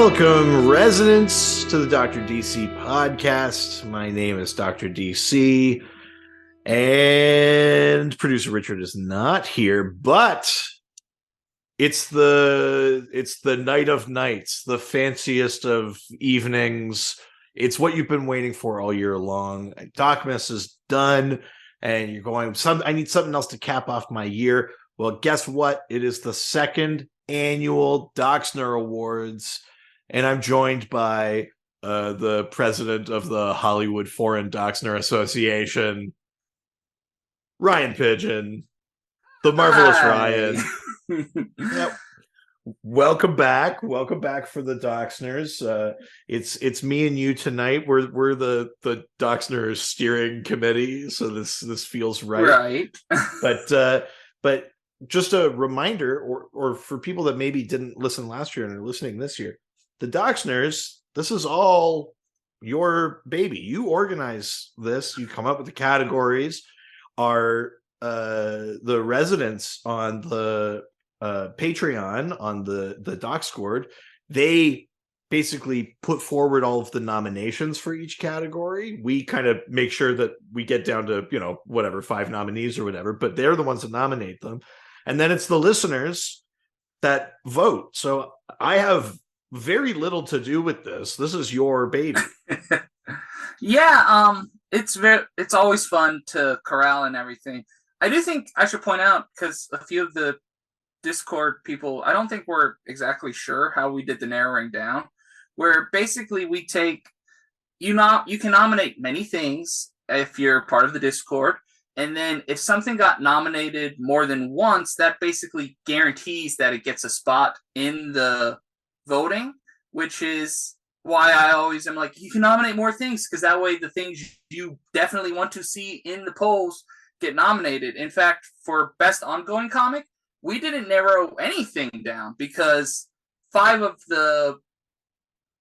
Welcome, residents, to the Dr. DC podcast. My name is Dr. DC, and producer Richard is not here, but it's the night of nights, the fanciest of evenings. It's what you've been waiting for all year long. Docmas is done, and you're going, I need something else to cap off my year. Well, guess what? It is the second annual Docsner Awards, and I'm joined by the president of the Hollywood Foreign Docsner Association, Ryan Pidgeon, the marvelous Hi. Ryan. Yep. Welcome back for the Docsners. It's me and you tonight. We're the Docsners steering committee, so this feels right. But just a reminder, or for people that maybe didn't listen last year and are listening this year, the Docsners, this is all your baby. You organize this. You come up with the categories. The residents on the Patreon, on the Docscord, they basically put forward all of the nominations for each category. We kind of make sure that we get down to, whatever, 5 nominees or whatever, but they're the ones that nominate them. And then it's the listeners that vote. So I have very little to do with this. This is your baby. Yeah, it's always fun to corral and everything. I do think I should point out, because a few of the Discord people, I don't think we're exactly sure how we did the narrowing down, where basically we take, you can nominate many things if you're part of the Discord, and then if something got nominated more than once, that basically guarantees that it gets a spot in the voting, which is why I always am like, you can nominate more things, because that way the things you definitely want to see in the polls get nominated. In fact, for Best Ongoing Comic, we didn't narrow anything down because 5 of the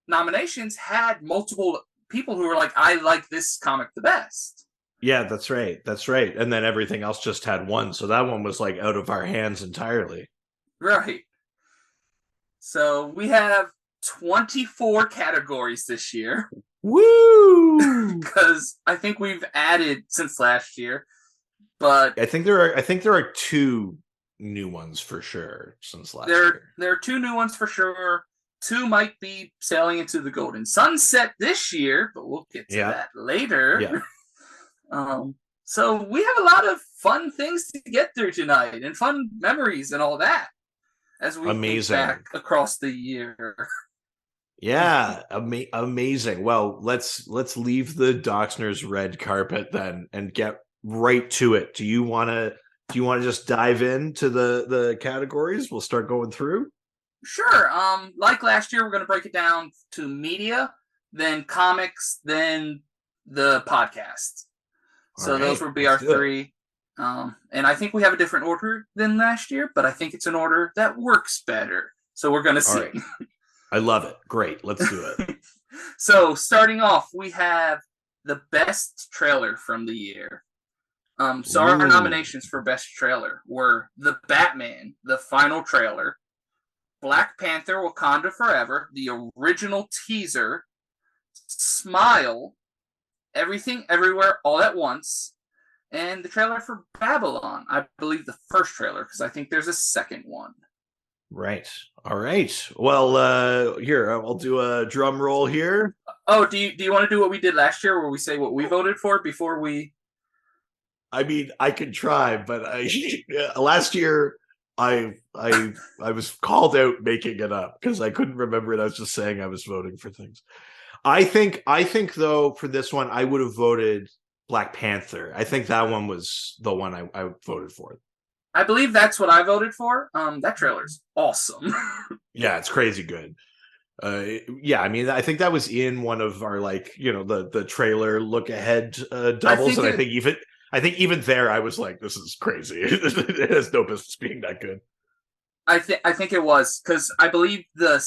nominations had multiple people who were like, I like this comic the best. Yeah, that's right. And then everything else just had one. So that one was like out of our hands entirely. Right. So we have 24 categories this year. Woo! Because I think we've added since last year. But I think there are 2 new ones for sure since last year. There are 2 new ones for sure. 2 might be sailing into the golden sunset this year, but we'll get to that later. Yeah. So we have a lot of fun things to get through tonight, and fun memories and all that as we think back across the year. Yeah, amazing. Well, let's leave the Docsners red carpet then and get right to it. Do you want to just dive into the categories? We'll start going through. Sure. Like last year, we're going to break it down to media, then comics, then the podcast. So those would be our 3. And I think we have a different order than last year, but I think it's an order that works better. So we're going to see. Right. I love it. Great. Let's do it. So starting off, we have the best trailer from the year. So our nominations for best trailer were The Batman, the final trailer, Black Panther, Wakanda Forever, the original teaser, Smile, Everything Everywhere All at Once, and the trailer for Babylon. I believe the first trailer, because I think there's a second one. Right. All right. Well, here, I'll do a drum roll here. Oh, do you want to do what we did last year, where we say what we voted for before we... I mean, I could try, but last year I was called out making it up because I couldn't remember it. I was just saying I was voting for things. I think though, for this one, I would have voted Black Panther. I think that one was the one I voted for. I believe that's what I voted for. That trailer's awesome. Yeah, it's crazy good. Yeah, I mean, I think that was in one of our, like, the trailer look ahead doubles, and I think even there I was like, this is crazy. It has no business being that good. I think it was, because I believe the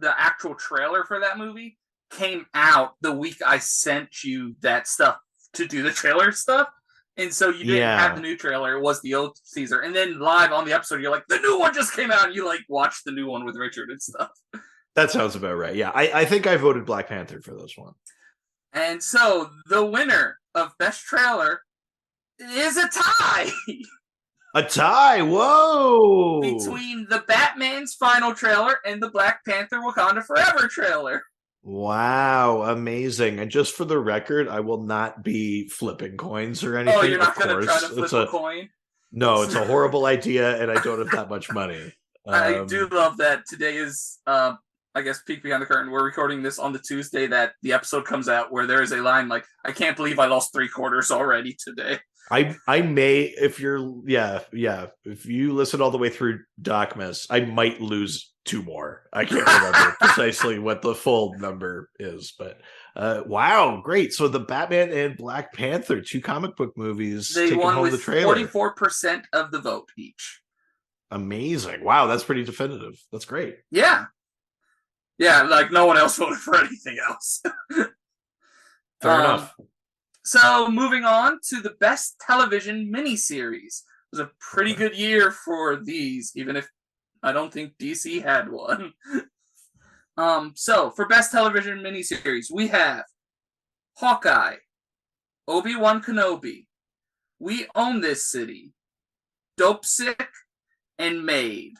actual trailer for that movie came out the week I sent you that stuff to do the trailer stuff. And so you didn't have the new trailer. It was the old teaser. And then live on the episode, you're like, the new one just came out. And you, like, watched the new one with Richard and stuff. That sounds about right. Yeah, I think I voted Black Panther for this one. And so the winner of Best Trailer is a tie A tie. Whoa. between the Batman's final trailer and the Black Panther Wakanda Forever trailer. Wow, amazing. And just for the record, I will not be flipping coins or anything. Oh, you're not going to try to flip a coin? No, it's a horrible idea, and I don't have that much money. I do love that today is, I guess, peek behind the curtain. We're recording this on the Tuesday that the episode comes out where there is a line like, I can't believe I lost 3/4 already today. I may, if you're, if you listen all the way through Docsners, I might lose 2 more. I can't remember precisely what the full number is, but wow, great. So the Batman and Black Panther, 2 comic book movies, they taking won home with the trailer. 44% of the vote each. Amazing. Wow, that's pretty definitive. That's great. Yeah. Yeah, like no one else voted for anything else. Fair enough. So moving on to the best television miniseries. It was a pretty good year for these, even if I don't think DC had one. So for best television miniseries, we have Hawkeye, Obi-Wan Kenobi, We Own This City, Dope Sick, and Made.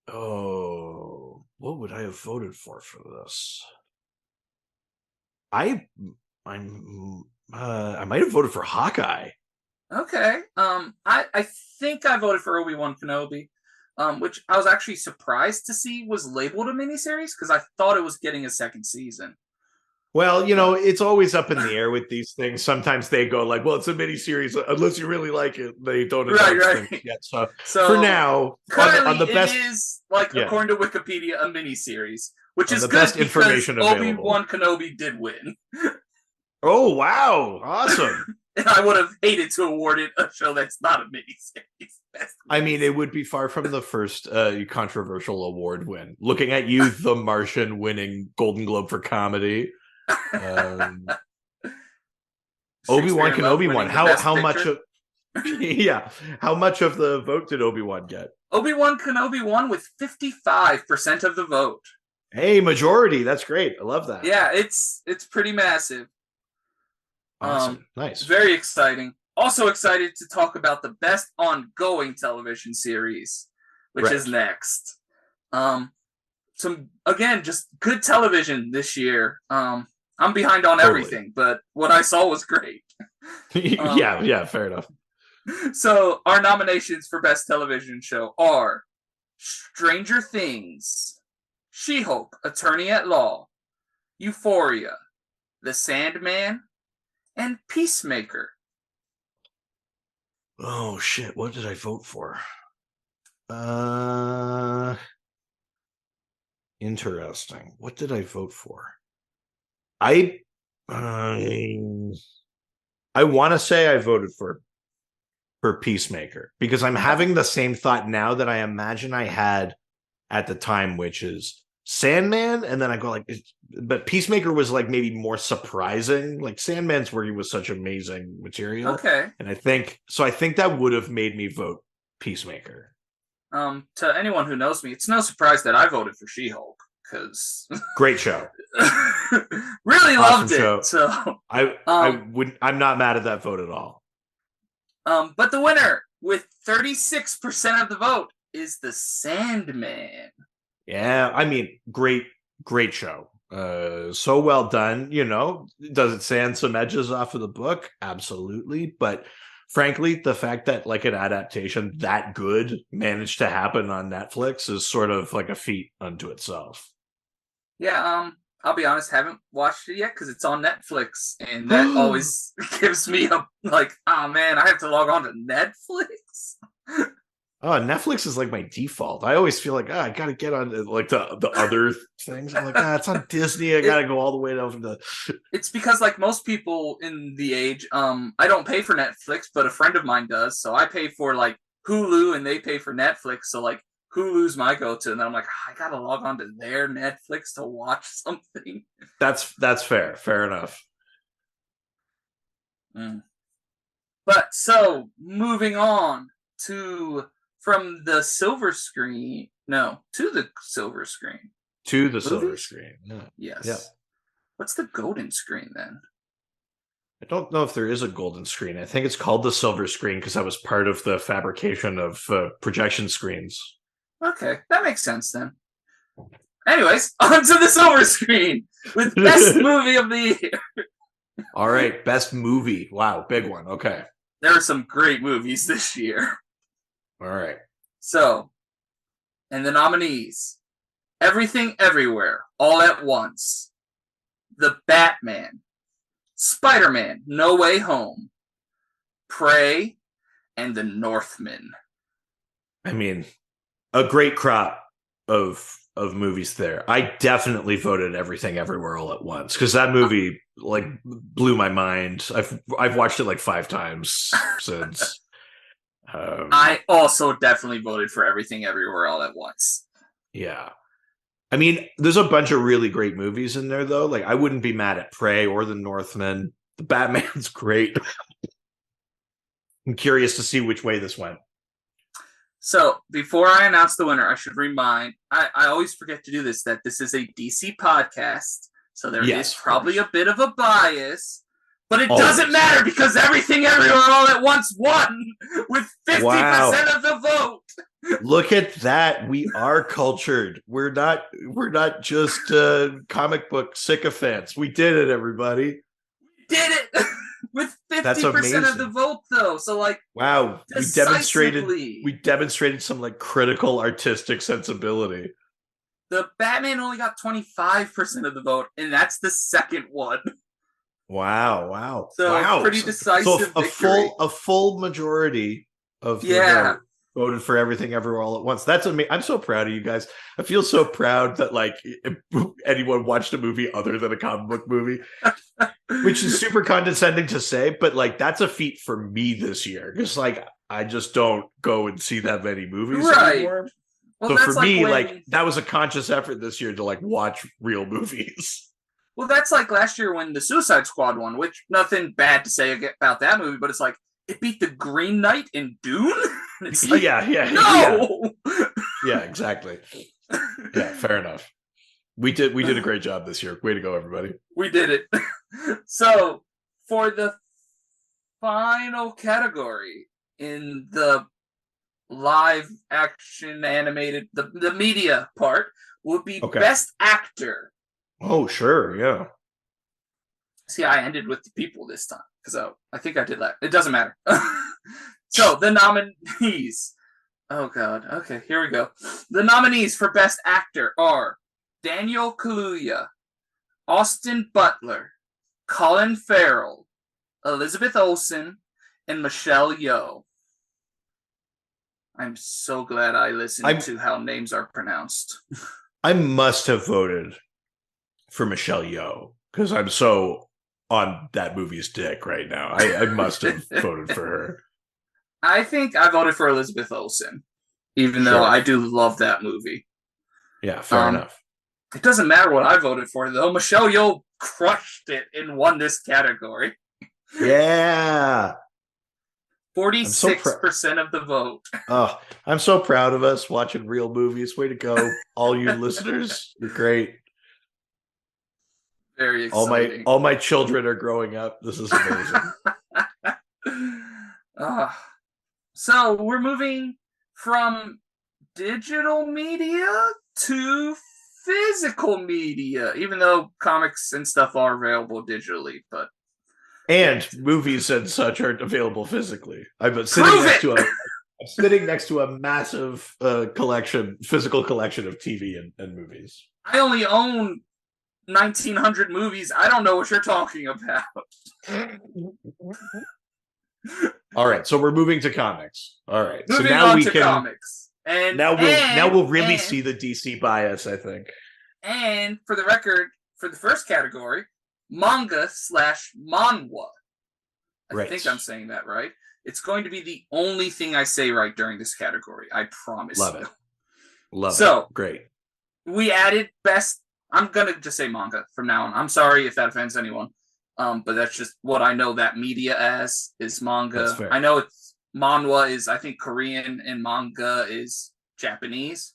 Oh, what would I have voted for this? I might have voted for Hawkeye. Okay. I think I voted for Obi-Wan Kenobi, which I was actually surprised to see was labeled a miniseries because I thought it was getting a second season. Well, it's always up in the air with these things. Sometimes they go like, well, it's a miniseries. Unless you really like it, they don't announce things yet. So for now, currently on the best, it is, according to Wikipedia, a miniseries, which is the good best because information available. Obi-Wan Kenobi did win. Oh, wow. Awesome. And I would have hated to award it a show that's not a miniseries. I mean, it would be far from the first controversial award win. Looking at you, The Martian winning Golden Globe for comedy. Obi-Wan Kenobi won. How much of how much of the vote did Obi-Wan get? Obi-Wan Kenobi won with 55% of the vote. Hey, majority. That's great. I love that. Yeah, it's pretty massive. Awesome. Nice. Very exciting. Also excited to talk about the best ongoing television series, which is next. Some, again, just good television this year. I'm behind on everything, but what I saw was great. Yeah, fair enough. So our nominations for best television show are Stranger Things, She-Hulk, Attorney at Law, Euphoria, The Sandman, and Peacemaker. Oh shit, what did I vote for? Interesting. What did I vote for? I want to say I voted for Peacemaker because I'm having the same thought now that I imagine I had at the time, which is Sandman, and then I go like, but Peacemaker was like maybe more surprising. Like Sandman's where he was such amazing material. Okay. And I think that would have made me vote Peacemaker. To anyone who knows me, it's no surprise that I voted for She-Hulk because great show. Really awesome loved it. Show. So I'm not mad at that vote at all. But the winner with 36% of the vote is The Sandman. Yeah, I mean, great show. So well done. Does it sand some edges off of the book? Absolutely. But frankly, the fact that like an adaptation that good managed to happen on Netflix is sort of like a feat unto itself. Yeah, I'll be honest, haven't watched it yet because it's on Netflix, and that always gives me a oh man, I have to log on to Netflix. Oh, Netflix is like my default. I always feel like I gotta get on like the other things. I'm like, it's on Disney. I gotta go all the way down from the. It's because like most people in the age, I don't pay for Netflix, but a friend of mine does. So I pay for like Hulu, and they pay for Netflix. So like Hulu's my go-to, and then I'm like, I gotta log on to their Netflix to watch something. That's fair. Fair enough. But so moving on to from the silver screen No, to the silver screen. To the silver Movies? screen. Yeah. Yes. Yeah. What's the golden screen then? I don't know if there is a golden screen. I think it's called the silver screen because I was part of the fabrication of projection screens. Okay, that makes sense then. Anyways, on to the silver screen with best movie of the year. All right, best movie. Wow, big one. Okay. There are some great movies this year. All right. So, and the nominees: Everything Everywhere, All at Once, The Batman, Spider-Man: No Way Home, Prey, and The Northman. I mean, a great crop of movies there. I definitely voted Everything Everywhere All at Once because that movie like blew my mind. I've watched it like 5 times since. I also definitely voted for Everything Everywhere All at Once. Yeah. I mean, there's a bunch of really great movies in there, though. Like, I wouldn't be mad at Prey or The Northman. The Batman's great. I'm curious to see which way this went. So, before I announce the winner, I should remind, I always forget to do this, that this is a DC podcast. So there is probably a bit of a bias. But it doesn't matter because Everything Everywhere All at Once won with 50% of the vote. Look at that. We are cultured. We're not just comic book sycophants. We did it, everybody. We did it with 50% of the vote, though. So like, wow, we demonstrated some like critical artistic sensibility. The Batman only got 25% of the vote, and that's the second one. Wow. So pretty decisive victory. A full majority of the vote voted for Everything Everywhere All at Once. That's amazing. I'm so proud of you guys. I feel so proud that like anyone watched a movie other than a comic book movie, which is super condescending to say, but like that's a feat for me this year because like I just don't go and see that many movies anymore. Well, so for me, like that was a conscious effort this year to like watch real movies. Well, that's like last year when the Suicide Squad won, which nothing bad to say about that movie, but it's like it beat the Green Knight in Dune. It's like, no, yeah, exactly. Yeah, fair enough. We did a great job this year. Way to go, everybody. We did it. So for the final category in the live action animated, the media part would be Best Actor. Oh, sure, yeah. See, I ended with the people this time because I think I did that. It doesn't matter. So the nominees. Oh God. Okay, here we go. The nominees for Best Actor are Daniel Kaluuya, Austin Butler, Colin Farrell, Elizabeth Olsen, and Michelle Yeoh. I'm so glad I listened to how names are pronounced. I must have voted for Michelle Yeoh because I'm so on that movie's dick right now. I must have voted for her. I think I voted for Elizabeth Olsen, even though I do love that movie. Yeah, fair enough. It doesn't matter what I voted for, though. Michelle Yeoh crushed it and won this category. Yeah. 46% of the vote. Oh, I'm so proud of us watching real movies. Way to go, all you listeners. You're great. Very exciting. All my children are growing up. This is amazing. So we're moving from digital media to physical media, even though comics and stuff are available digitally, but movies and such aren't available physically. I'm sitting next to a massive physical collection of TV and movies. I only own 1,900 movies. I don't know what you're talking about. All right, so we're moving to comics. All right, moving so now on we to can comics, and now we'll really see the DC bias, I think. And for the record, for the first category, manga/manhwa. I think I'm saying that right. It's going to be the only thing I say right during this category. I promise. Love it. Love it. So great. We added best. I'm gonna just say manga from now on. I'm sorry if that offends anyone. But that's just what I know that media as is manga. I know it's manhwa is I think Korean and manga is Japanese.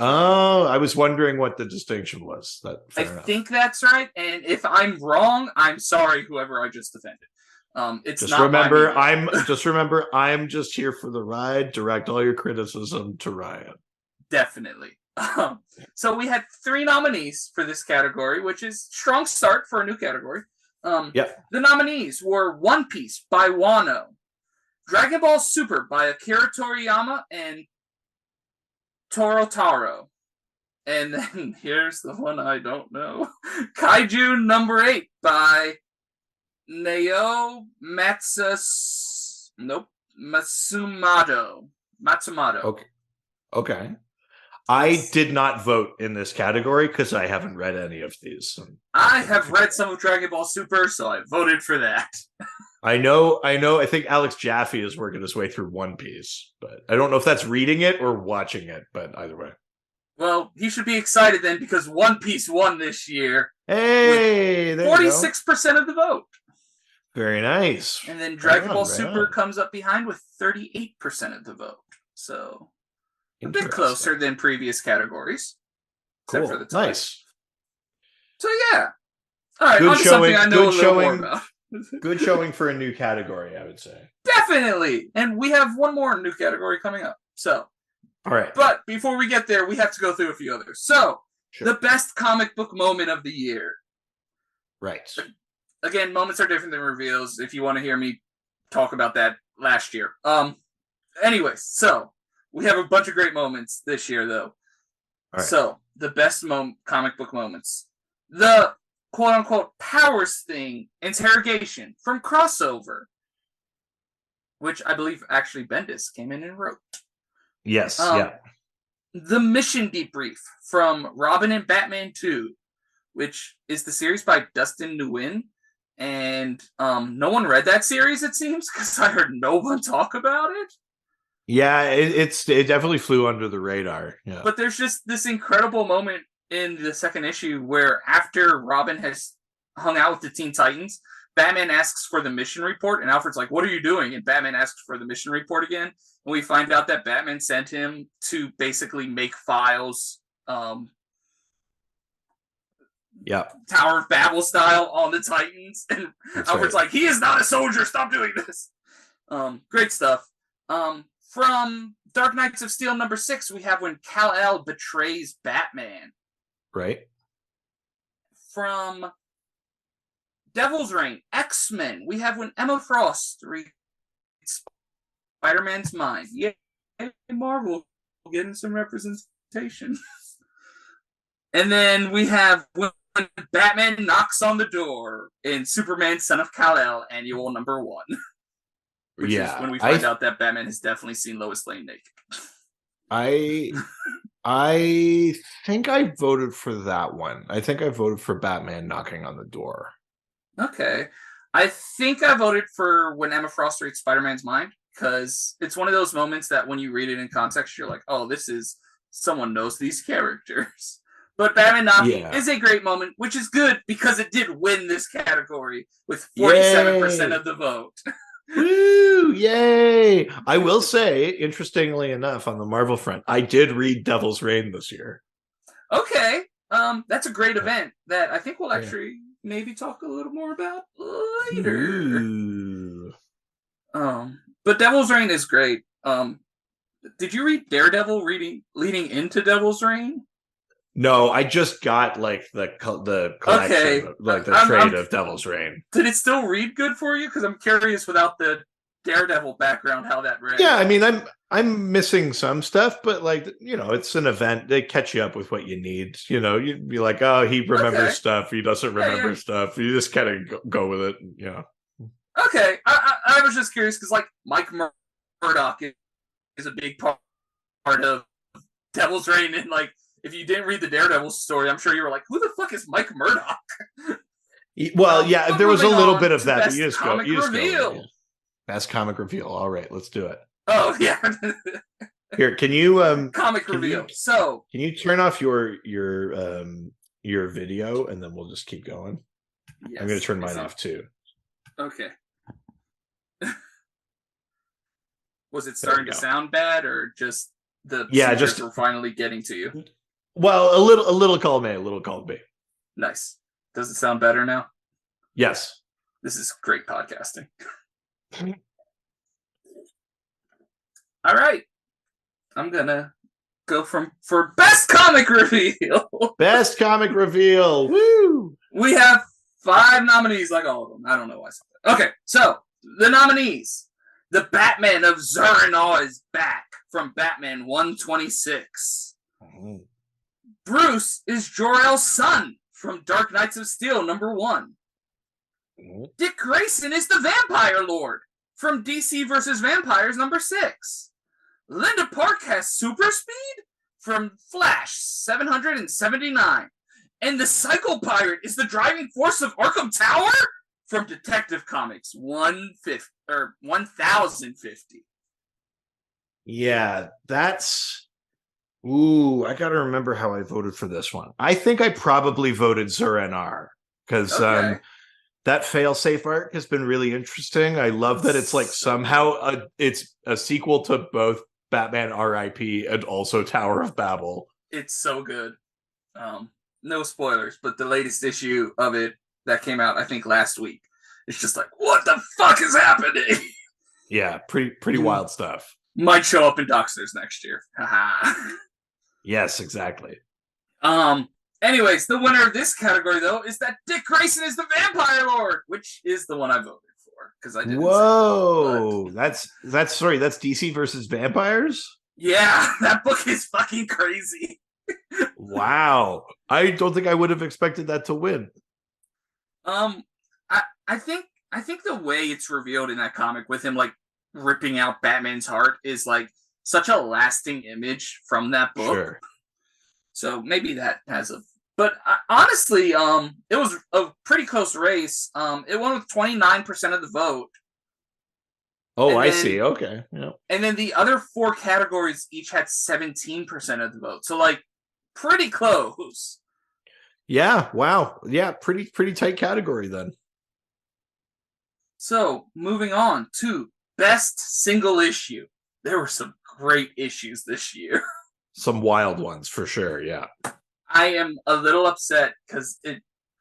Oh, I was wondering what the distinction was. That I fair enough. think that's right, and if I'm wrong, I'm sorry, whoever I just offended. It's Just not my remember, media. I'm just here for the ride. Direct all your criticism to Ryan. Definitely. So we had 3 nominees for this category, which is strong start for a new category. Yep. The nominees were One Piece by Wano, Dragon Ball Super by Akira Toriyama and Toro Taro. And then here's the one I don't know. Kaiju number 8 by Nao Matsumoto. Okay. Okay. I did not vote in this category because I haven't read any of these. I have read some of Dragon Ball Super, so I voted for that. I know. I think Alex Jaffe is working his way through One Piece, but I don't know if that's reading it or watching it, but either way. Well, he should be excited then because One Piece won this year. Hey, there 46% of the vote. Very nice. And then Dragon Ball Super comes up behind with 38% of the vote. So a bit closer than previous categories. Cool. For the time. Nice. So yeah. All right, good on to showing, something I know a little more about. Good showing for a new category, I would say. Definitely. And we have one more new category coming up. So all right. But before we get there, we have to go through a few others. So the best comic book moment of the year. Right. Again, moments are different than reveals. If you want to hear me talk about that last year. Anyways, so we have a bunch of great moments this year, though. Right. So the best comic book moments. The quote unquote powers thing interrogation from Crossover, which I believe actually Bendis came in and wrote. Yes, yeah. The mission debrief from Robin and Batman 2, which is the series by Dustin Nguyen. And no one read that series, it seems, because I heard no one talk about it. Yeah, it definitely flew under the radar. Yeah. But there's just this incredible moment in the second issue where after Robin has hung out with the Teen Titans, Batman asks for the mission report, and Alfred's like, "What are you doing?" And Batman asks for the mission report again, and we find out that Batman sent him to basically make files, Tower of Babel style on the Titans, and Alfred's like, "He is not a soldier. Stop doing this." Great stuff. From Dark Knights of Steel number 6, we have when Kal-El betrays Batman. Right. From Devil's Reign, X-Men, we have when Emma Frost reads Spider-Man's mind. Yeah, Marvel getting some representation. And then we have when Batman knocks on the door in Superman, Son of Kal-El, Annual number 1. Which is when we find out that Batman has definitely seen Lois Lane naked. I think I voted for that one. I think I voted for Batman knocking on the door. Okay. I think I voted for when Emma Frost reads Spider-Man's mind, because it's one of those moments that when you read it in context, you're like, oh, this is someone knows these characters. But Batman knocking is a great moment, which is good because it did win this category with 47% of the vote. Woo! Yay! I will say, interestingly enough, on the Marvel front, I did read Devil's Reign this year. Okay. That's a great event that I think we'll actually maybe talk a little more about later. Ooh. But Devil's Reign is great. Did you read Daredevil leading into Devil's Reign? No, I just got like the collection, like the trade of Devil's Reign. Did it still read good for you? Because I'm curious without the Daredevil background how that read. Yeah, I mean, I'm missing some stuff, but like, you know, it's an event. They catch you up with what you need. You know, you'd be like, oh, he remembers stuff. He doesn't remember stuff. You just kind of go with it. You know. Okay, I was just curious because like Mike Murdock is a big part of Devil's Reign, and like if you didn't read the Daredevil story, I'm sure you were like, who the fuck is Mike Murdock? Well, yeah, there was a little bit of that, but you just go. Best comic reveal. All right, let's do it. Oh yeah. Here, can you comic reveal? Can you turn off your video and then we'll just keep going? Yes, I'm going to turn mine off too. Okay. Was it starting to sound bad or just The Yeah, seizures just were finally getting to you. well, a little column A, a little column B. Nice. Does it sound better now? Yes. This is great podcasting. All right. I'm gonna go for best comic reveal. Best comic reveal. Woo! We have 5 nominees, like all of them. I don't know why I said that. Okay, so the nominees. The Batman of Zur-En-Arrh is back from Batman 126. Mm-hmm. Bruce is Jor-El's son from Dark Knights of Steel #1. Mm-hmm. Dick Grayson is the Vampire Lord from DC vs. Vampires #6. Linda Park has super speed from Flash 779. And the Psycho Pirate is the driving force of Arkham Tower from Detective Comics 1050. Yeah, that's. Ooh, I gotta remember how I voted for this one. I think I probably voted Zur-En-Arrh because that fail-safe arc has been really interesting. I love that it's like somehow it's a sequel to both Batman R.I.P. and also Tower of Babel. It's so good. No spoilers, but the latest issue of it that came out, I think, last week, it's just like, what the fuck is happening? Yeah, pretty wild stuff. Might show up in Docsners next year. Haha. Yes, exactly. Anyways, the winner of this category, though, is that Dick Grayson is the Vampire Lord, which is the one I voted for because I didn't. Whoa, that's DC versus Vampires. Yeah, that book is fucking crazy. Wow, I don't think I would have expected that to win. I think the way it's revealed in that comic with him like ripping out Batman's heart is like such a lasting image from that book. Sure. So maybe that has a. But honestly, it was a pretty close race. It won with 29% of the vote. Oh, I see. Okay. Yeah. And then the other 4 categories each had 17% of the vote. So like pretty close. Yeah. Wow. Yeah. Pretty tight category then. So moving on to best single issue. There were some great issues this year. Some wild ones for sure. Yeah. I am a little upset because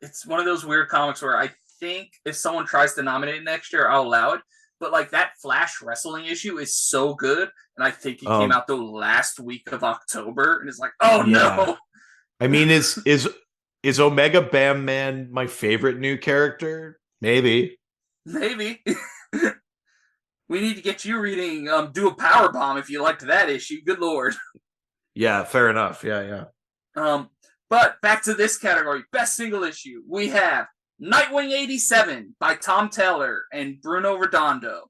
it's one of those weird comics where I think if someone tries to nominate it next year, I'll allow it. But like that Flash wrestling issue is so good, and I think it came out the last week of October, and it's like, oh no. I mean, is Omega Bam Man my favorite new character? Maybe. We need to get you reading Do a Power Bomb if you liked that issue. Good lord. Yeah, fair enough. Yeah. But back to this category, best single issue. We have Nightwing 87 by Tom Taylor and Bruno Redondo.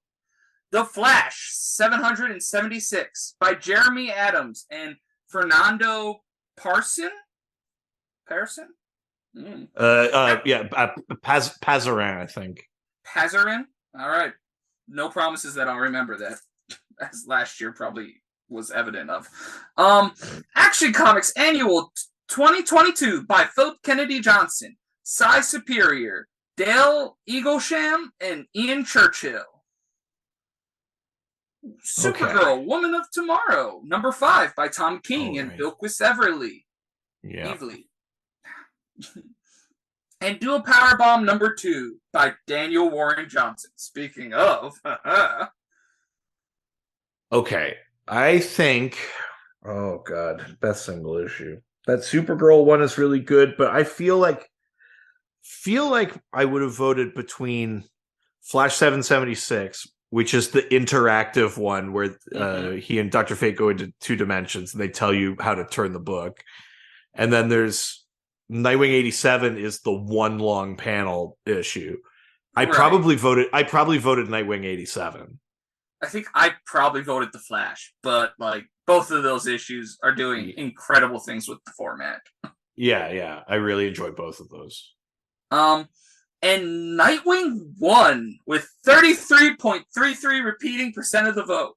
The Flash 776 by Jeremy Adams and Fernando Parson. Pazaran, I think. Pazarin? All right. No promises that I'll remember that, as last year probably was evident of. Action Comics Annual 2022 by Philip Kennedy Johnson, Cy Superior, Dale Eaglesham, and Ian Churchill. Supergirl, Woman of Tomorrow, #5 by Tom King and Bilquis Everly. Yeah. And Do a Powerbomb #2 by Daniel Warren Johnson. Speaking of, okay, I think. Oh God, best single issue. That Supergirl one is really good, but I feel like I would have voted between Flash 776, which is the interactive one where he and Dr. Fate go into 2 dimensions and they tell you how to turn the book, and then there's Nightwing 87 is the one long panel issue. I probably voted Nightwing 87. I think I probably voted The Flash, but like both of those issues are doing incredible things with the format. Yeah, I really enjoyed both of those. And Nightwing won with 33.33 repeating % of the vote.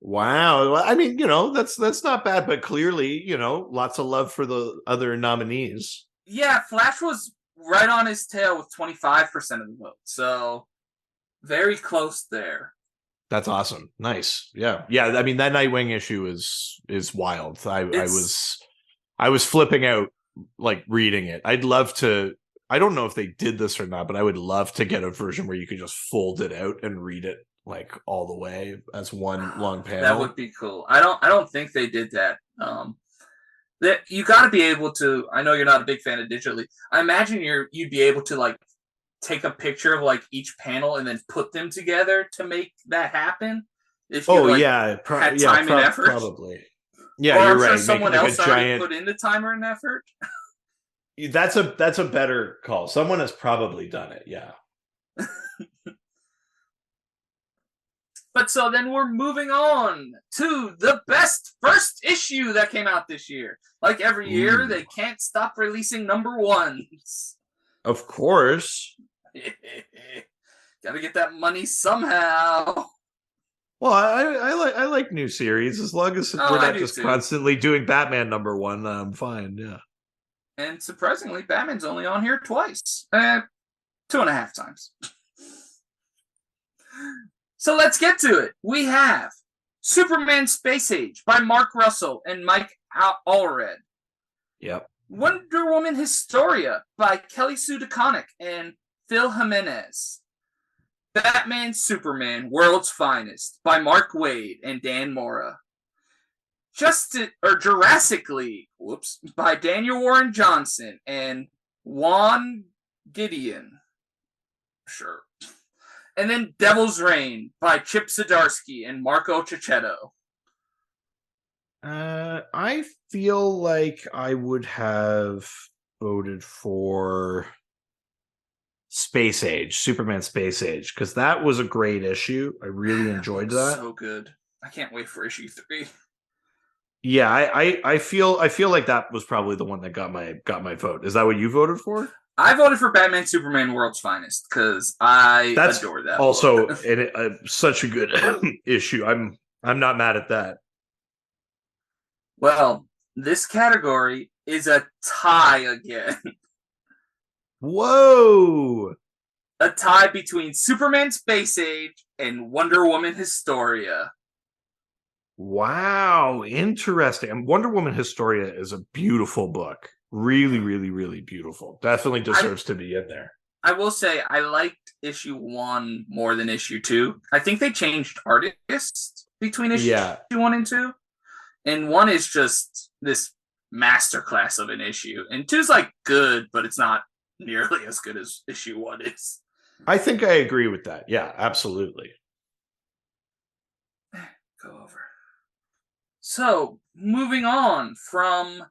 Wow. I mean, that's not bad, but clearly, lots of love for the other nominees. Yeah, Flash was right on his tail with 25% of the vote. So very close there. That's awesome. Nice. Yeah. I mean, that Nightwing issue is wild. I was flipping out like reading it. I'd love to. I don't know if they did this or not, but I would love to get a version where you could just fold it out and read it like all the way as one long panel. That would be cool. I don't think they did that. That you got to be able to. I know you're not a big fan of digitally. I imagine you'd be able to like take a picture of like each panel and then put them together to make that happen. If you had time and effort, probably. Yeah, you're right. Someone else already put in the timer and effort. That's a better call. Someone has probably done it. Yeah. But so then we're moving on to the best first issue that came out this year. Like every year, they can't stop releasing number ones. Of course. Gotta get that money somehow. Well, I like new series as long as we're not just constantly doing Batman number one. I'm fine. Yeah. And surprisingly, Batman's only on here twice, 2.5 times. So let's get to it. We have Superman Space Age by Mark Russell and Mike Allred. Yep. Wonder Woman Historia by Kelly Sue DeConnick and Phil Jimenez. Batman Superman World's Finest by Mark Waid and Dan Mora. Jurassic League, by Daniel Warren Johnson and Juan Gideon. Sure. And then Devil's Reign by Chip Zdarsky and Marco Cicchetto. I feel like I would have voted for Space Age, Superman Space Age, because that was a great issue. I really enjoyed that. So good. I can't wait for issue 3. Yeah, I feel like that was probably the one that got my vote. Is that what you voted for? I voted for Batman Superman World's Finest because I adore that. Also, such a good issue. I'm not mad at that. Well, this category is a tie again. Whoa! A tie between Superman Space Age and Wonder Woman Historia. Wow, interesting. And Wonder Woman Historia is a beautiful book. Really, really, really beautiful. Definitely deserves to be in there. I will say I liked issue 1 more than issue 2. I think they changed artists between issue 1 and 2. And 1 is just this masterclass of an issue. And 2 is like good, but it's not nearly as good as issue 1 is. I think I agree with that. Yeah, absolutely. Go over. So, moving on from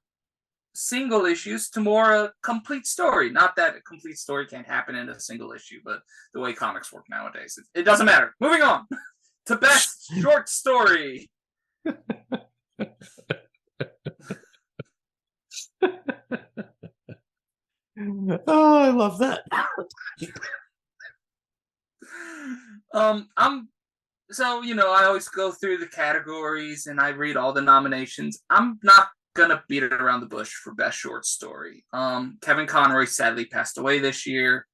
single issues to more a complete story. Not that a complete story can't happen in a single issue, but the way comics work nowadays, it doesn't matter. Moving on to best short story. Oh, I love that. I always go through the categories and I read all the nominations. I'm not gonna beat it around the bush for best short story. Kevin Conroy sadly passed away this year.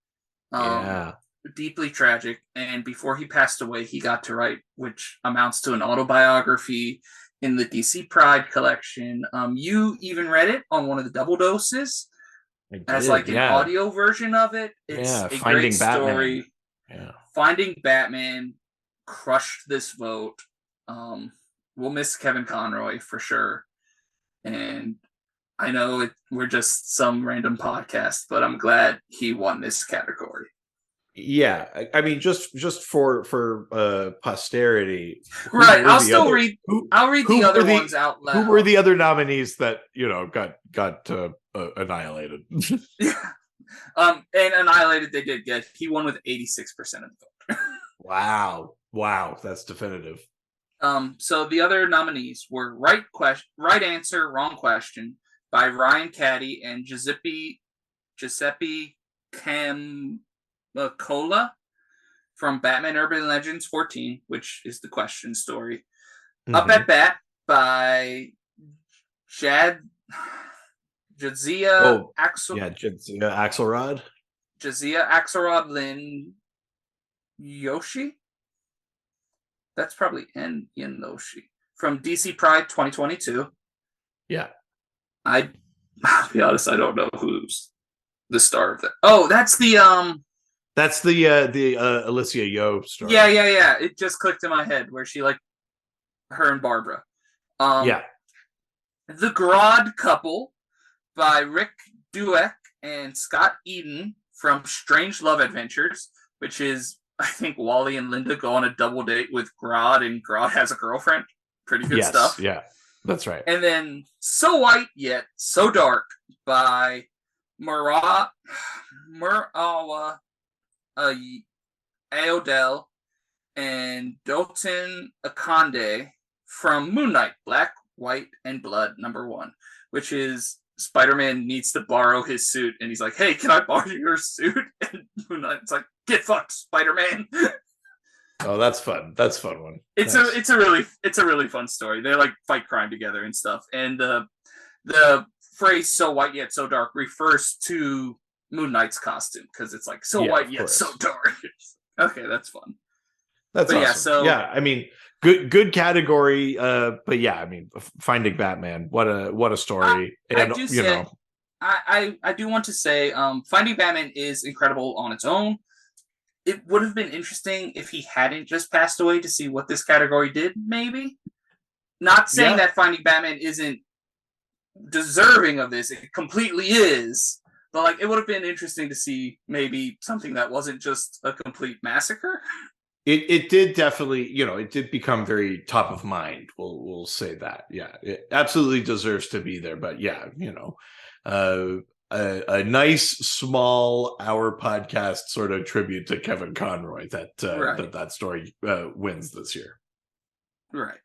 Deeply tragic. And before he passed away, he got to write, which amounts to an autobiography in the DC Pride collection. You even read it on one of the double doses as like an audio version of it. It's a great story. Yeah. Finding Batman crushed this vote. We'll miss Kevin Conroy for sure. And I know we're just some random podcast, but I'm glad he won this category. Yeah, I mean, just for posterity, right? I'll read the other ones out loud. Who were the other nominees that got annihilated? Yeah, and annihilated they did get. He won with 86% of the vote. Wow, that's definitive. So the other nominees were Right Answer, Wrong Question by Ryan Caddy and Giuseppe Camcola from Batman Urban Legends 14, which is the question story. Mm-hmm. Up at Bat by Jadzia Axelrod. Jadzia Axelrod Lynn Yoshi. That's probably En Yenoshi from DC Pride 2022. Yeah. I'll be honest, I don't know who's the star of that. Oh, that's the Alicia Yo story. Yeah. It just clicked in my head where she like her and Barbara. Yeah. The Grodd Couple by Rick Dueck and Scott Eden from Strange Love Adventures, which is, I think, Wally and Linda go on a double date with Grodd, and Grodd has a girlfriend. Pretty good stuff. Yeah, that's right. And then So White Yet So Dark by Murawa Aodell and Doten Akande from Moon Knight, Black, White, and Blood #1, which is Spider-Man needs to borrow his suit, and he's like, "Hey, can I borrow your suit?" And Moon Knight's like, "Get fucked, Spider-Man." Oh, that's fun. That's a fun one. It's a really fun story. They like fight crime together and stuff. And the phrase "so white yet so dark" refers to Moon Knight's costume, because it's like so white yet so dark. Okay, that's fun. That's awesome. Yeah, so yeah, I mean, good category. But yeah, I mean, Finding Batman. What a story. I do want to say, Finding Batman is incredible on its own. It would have been interesting if he hadn't just passed away to see what this category did, maybe. Not saying that Finding Batman isn't deserving of this. It completely is. But like, it would have been interesting to see maybe something that wasn't just a complete massacre. It did definitely, it did become very top of mind. We'll say that. Yeah, it absolutely deserves to be there. But yeah, a nice small hour podcast sort of tribute to Kevin Conroy that story wins this year. Right.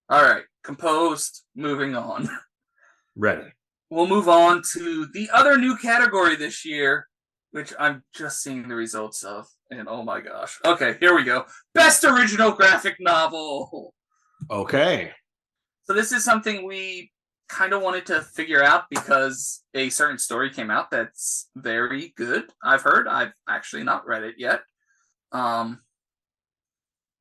All right. Composed. Moving on. Ready. We'll move on to the other new category this year, which I'm just seeing the results of. And oh my gosh. Okay, here we go. Best Original Graphic Novel. Okay. So this is something we kind of wanted to figure out because a certain story came out that's very good. I've heard. I've actually not read it yet.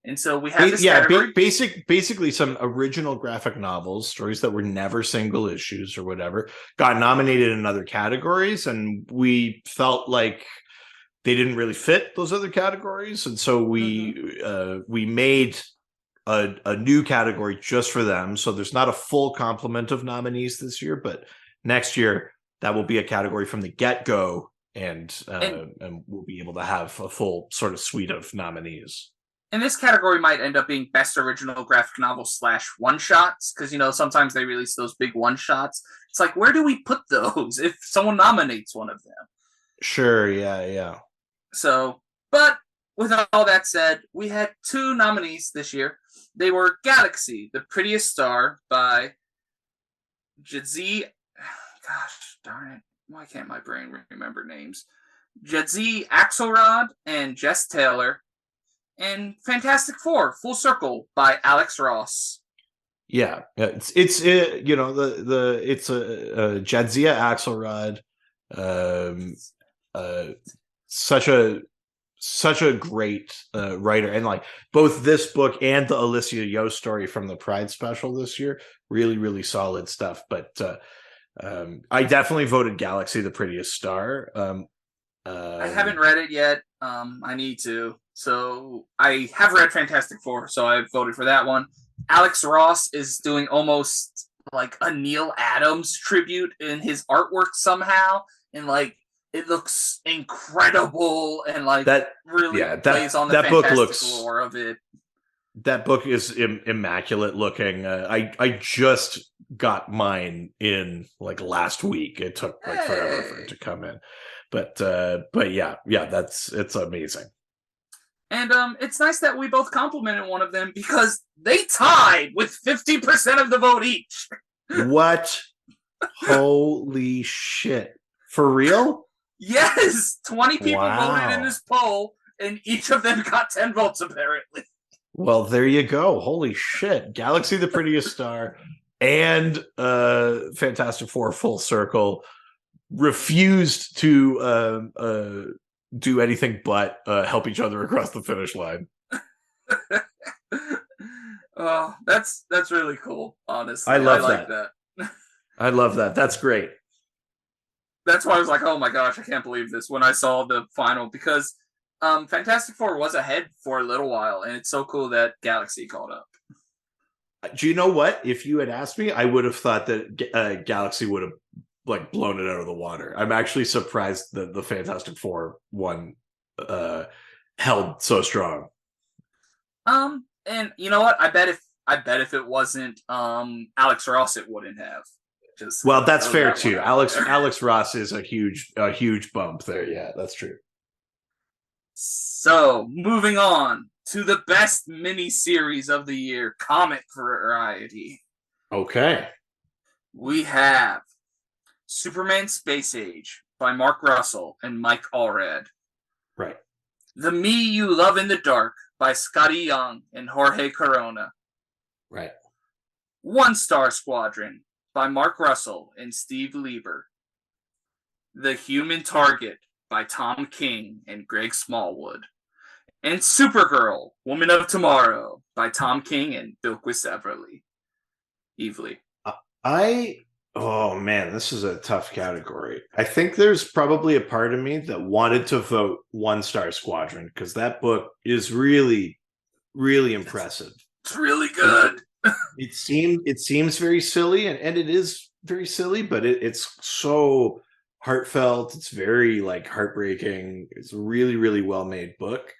And so we have this category. Basically some original graphic novels, stories that were never single issues or whatever, got nominated in other categories, and we felt like they didn't really fit those other categories, and so we made a new category just for them. So there's not a full complement of nominees this year, but next year that will be a category from the get-go, and we'll be able to have a full sort of suite of nominees. And this category might end up being Best Original Graphic Novel / one-shots, because, sometimes they release those big one-shots. It's like, where do we put those if someone nominates one of them? Sure, yeah. So, but with all that said, we had 2 nominees this year. They were Galaxy, The Prettiest Star by Jadzi... Gosh, darn it. Why can't my brain remember names? Jadzi Axelrod and Jess Taylor. And Fantastic Four, Full Circle by Alex Ross. Yeah, it's Jadzia Axelrod, such a great writer, and like both this book and the Alicia Yo story from the Pride special this year, really solid stuff. But I definitely voted Galaxy, The Prettiest Star. I haven't read it yet. I need to. So I have read Fantastic Four, so I voted for that one. Alex Ross is doing almost like a Neil Adams tribute in his artwork somehow, and like it looks incredible, and like that really plays on the fantastic lore of it. That book is immaculate looking. I just got mine in like last week. It took like forever for it to come in, but yeah, it's amazing. And it's nice that we both complimented one of them because they tied with 50% of the vote each. What? Holy shit. For real? Yes! 20 people voted in this poll, and each of them got 10 votes, apparently. Well, there you go. Holy shit. Galaxy, The Prettiest Star, and Fantastic Four, Full Circle refused to do anything but help each other across the finish line. Oh, that's really cool. Honestly, I love like that. that. I love that. That's great. That's why I was like, oh my gosh, I can't believe this when I saw the final, because Fantastic Four was ahead for a little while, and it's so cool that Galaxy caught up. Do you know what? If you had asked me, I would have thought that Galaxy would have like blown it out of the water. I'm actually surprised that the Fantastic Four one held so strong. And you know what? I bet if it wasn't Alex Ross, it wouldn't have. Just Well, that's fair that too. Alex Ross is a huge bump there. Yeah, that's true. So moving on to the best miniseries of the year, comic variety. Okay. We have Superman Space Age by Mark Russell and Mike Allred. Right. The Me You Love in the Dark by Scotty Young and Jorge Corona. Right. One Star Squadron by Mark Russell and Steve Lieber. The Human Target by Tom King and Greg Smallwood. And Supergirl, Woman of Tomorrow by Tom King and Bilquis Evely. Oh man, this is a tough category. I think there's probably a part of me that wanted to vote One Star Squadron because that book is really, really impressive. It's really good. It seems very silly, and it is very silly, but it's so heartfelt. It's very like heartbreaking. It's a really, really well made book.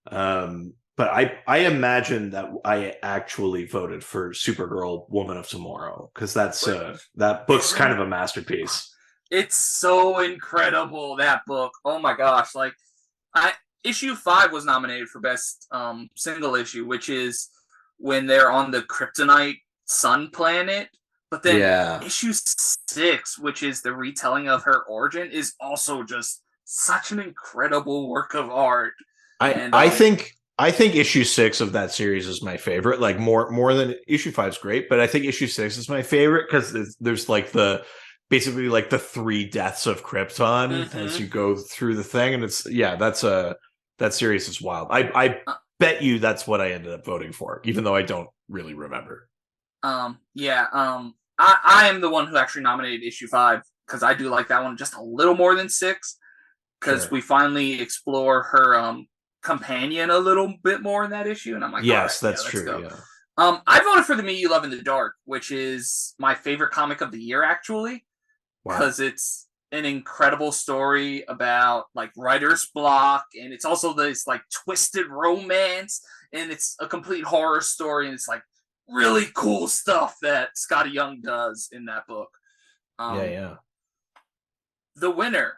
But I imagine that I actually voted for Supergirl, Woman of Tomorrow, because that book's kind of a masterpiece. It's so incredible, that book. Oh my gosh! Like, issue 5 was nominated for best single issue, which is when they're on the Kryptonite sun planet. But then issue 6, which is the retelling of her origin, is also just such an incredible work of art. I think issue 6 of that series is my favorite. Like more than issue 5 is great, but I think issue 6 is my favorite because there's like basically like the 3 deaths of Krypton as you go through the thing, and that series is wild. I bet you that's what I ended up voting for, even though I don't really remember. I am the one who actually nominated issue 5 because I do like that one just a little more than 6 because we finally explore her companion a little bit more in that issue, and I'm like, yes, that's true. Yeah. I voted for The Me You Love in the Dark, which is my favorite comic of the year, actually, because it's an incredible story about like writer's block, and it's also this like twisted romance, and it's a complete horror story, and it's like really cool stuff that Scotty Young does in that book. The winner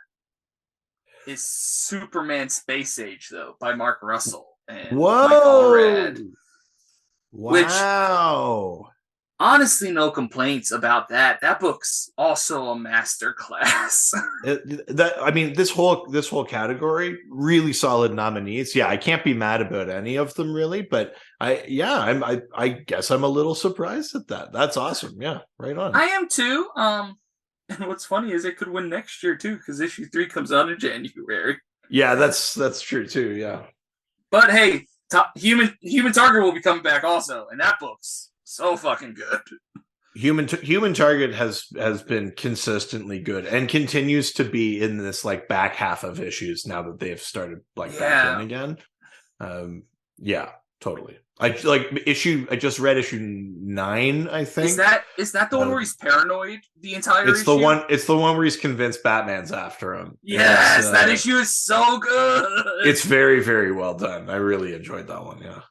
is Superman Space Age, though, by Mark Russell and Mike Allred. Wow. Which, honestly, no complaints about that. That book's also a masterclass. This whole category, really solid nominees. Yeah, I can't be mad about any of them really, but I guess I'm a little surprised at that. That's awesome. Yeah, right on. I am too. And what's funny is it could win next year too, because issue 3 comes out in January. Yeah, that's true too. Yeah. But hey, Human Target will be coming back also, and that book's so fucking good. Human Target has been consistently good and continues to be in this like back half of issues now that they've started back in again. Totally. I just read issue 9, I think. Is that the one where he's paranoid the entire issue? It's the one where he's convinced Batman's after him. Yes, that issue is so good. It's very, very well done. I really enjoyed that one, yeah.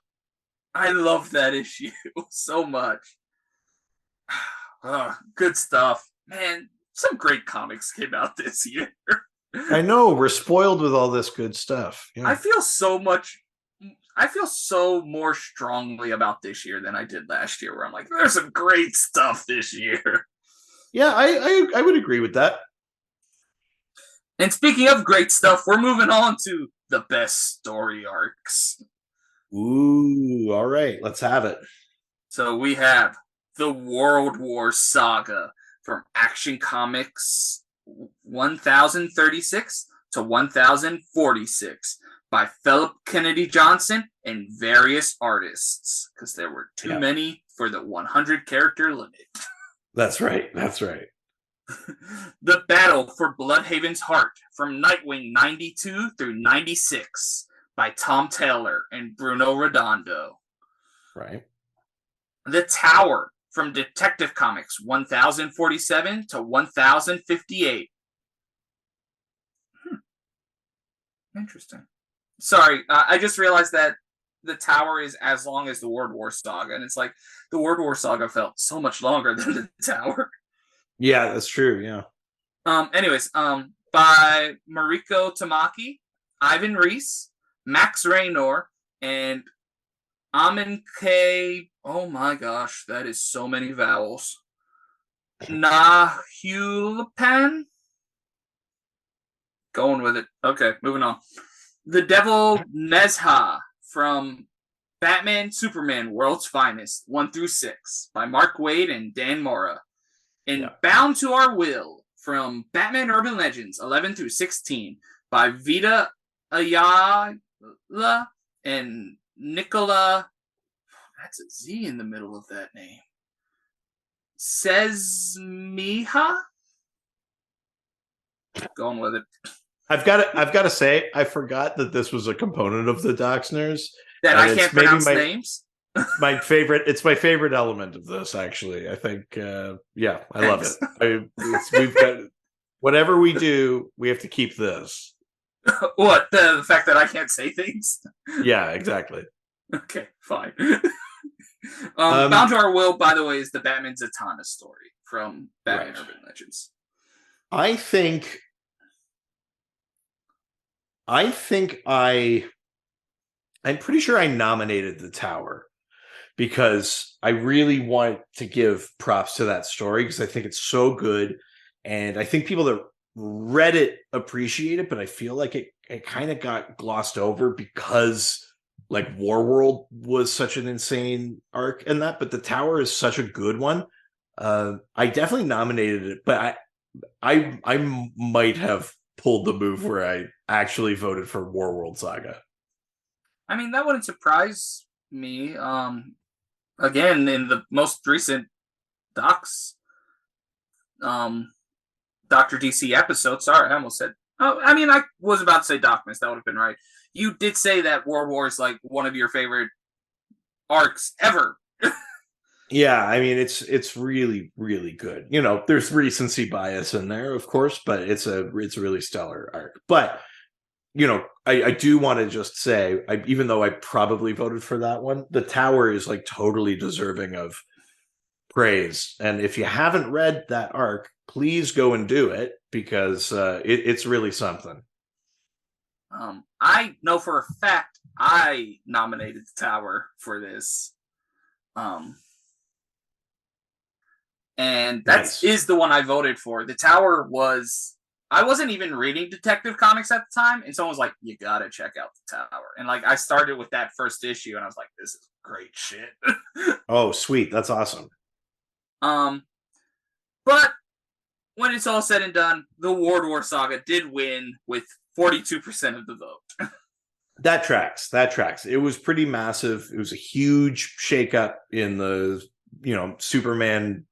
I love that issue so much. Good stuff. Man, some great comics came out this year. I know, we're spoiled with all this good stuff. Yeah. I feel so more strongly about this year than I did last year, where I'm like, there's some great stuff this year. Yeah, I would agree with that. And speaking of great stuff, we're moving on to the best story arcs. Ooh, all right, let's have it. So we have the World War Saga from Action Comics 1036 to 1046 by Philip Kennedy Johnson and various artists, because there were too many for the 100 character limit. That's right. That's right. The Battle for Bloodhaven's Heart from Nightwing 92 through 96 by Tom Taylor and Bruno Redondo. Right. The Tower from Detective Comics 1047 to 1058. Interesting. Sorry, I just realized that the Tower is as long as the World War Saga, and it's like the World War Saga felt so much longer than the Tower. Yeah, that's true. Yeah. Anyways, by Mariko Tamaki, Ivan Reese, Max Raynor, and Amin K. Oh my gosh, that is so many vowels. Nahulpan? Going with it. Okay, moving on. The Devil Nezha from Batman Superman World's Finest 1 through 6 by Mark Waid and Dan Mora. And Bound to Our Will from Batman Urban Legends 11 through 16 by Vita Ayala and Nicola. That's a Z in the middle of that name. Sesmiha? Going with it. I've got to say, I forgot that this was a component of the Docsners. That I can't pronounce names. It's my favorite element of this, actually. I think, I love it. We've got whatever we do, we have to keep this. What, the fact that I can't say things? Yeah, exactly. Okay, fine. Bound to Our Will, by the way, is the Batman Zatanna story from Batman Urban Legends. I'm pretty sure I nominated The Tower because I really want to give props to that story because I think it's so good. And I think people that read it appreciate it, but I feel like it kind of got glossed over because like Warworld was such an insane arc in that, but The Tower is such a good one. I definitely nominated it, but I might have pulled the move where I actually voted for Warworld Saga. I mean, that wouldn't surprise me. Again, in the most recent Doctor DC episode. Sorry, I almost said. Oh, I mean, I was about to say Docsners. That would have been right. You did say that World War is like one of your favorite arcs ever. Yeah, I mean, it's really, really good. You know, there's recency bias in there, of course, but it's a really stellar arc. But you know, I do want to just say, even though I probably voted for that one, The Tower is like totally deserving of praise. And if you haven't read that arc, please go and do it because it's really something. I know for a fact I nominated The Tower for this. And that is the one I voted for. The Tower was... I wasn't even reading Detective Comics at the time, and someone was like, you gotta check out The Tower. And like I started with that first issue, and I was like, this is great shit. Oh, sweet. That's awesome. But when it's all said and done, the World War Saga did win with 42% of the vote. That tracks. It was pretty massive. It was a huge shakeup in the, Superman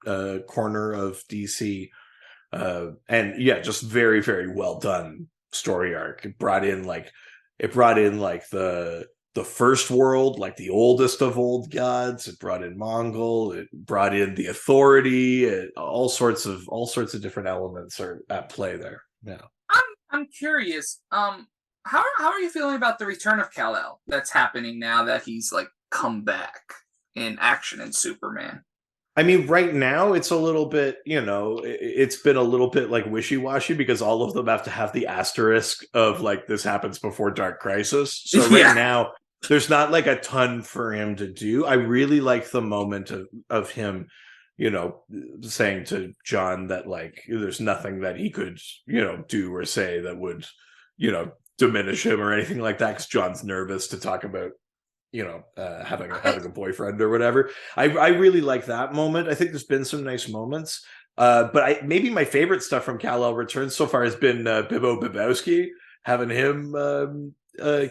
corner of DC. And yeah, just very, very well done story arc. It brought in like the first world, like the oldest of old gods. It brought in Mongol. It brought in the Authority. All sorts of different elements are at play there. Yeah. I'm curious. How are you feeling about the return of Kal-El that's happening now that he's like come back in action in Superman? I mean, right now it's a little bit, it's been a little bit like wishy-washy because all of them have to have the asterisk of like this happens before Dark Crisis. So right now there's not like a ton for him to do. I really like the moment of him, saying to John that like there's nothing that he could, do or say that would, diminish him or anything like that because John's nervous to talk about having a boyfriend or whatever. I really like that moment. I think there's been some nice moments. But maybe my favorite stuff from Kal-El Returns so far has been Bibbo Bibowski. having him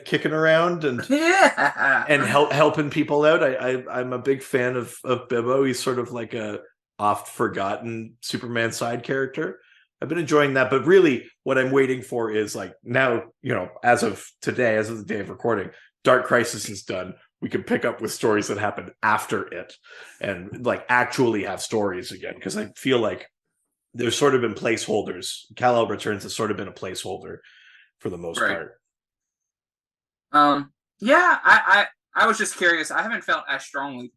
kicking around and Yeah. helping people out. I'm a big fan of Bibbo. He's sort of like a oft forgotten Superman side character. I've been enjoying that, but really what I'm waiting for is like now, as of today, as of the day of recording, Dark Crisis is done. We can pick up with stories that happen after it and like actually have stories again. Because I feel like there's sort of been placeholders. Kal-El Returns has sort of been a placeholder for the most part. Yeah, I was just curious. I haven't felt as strongly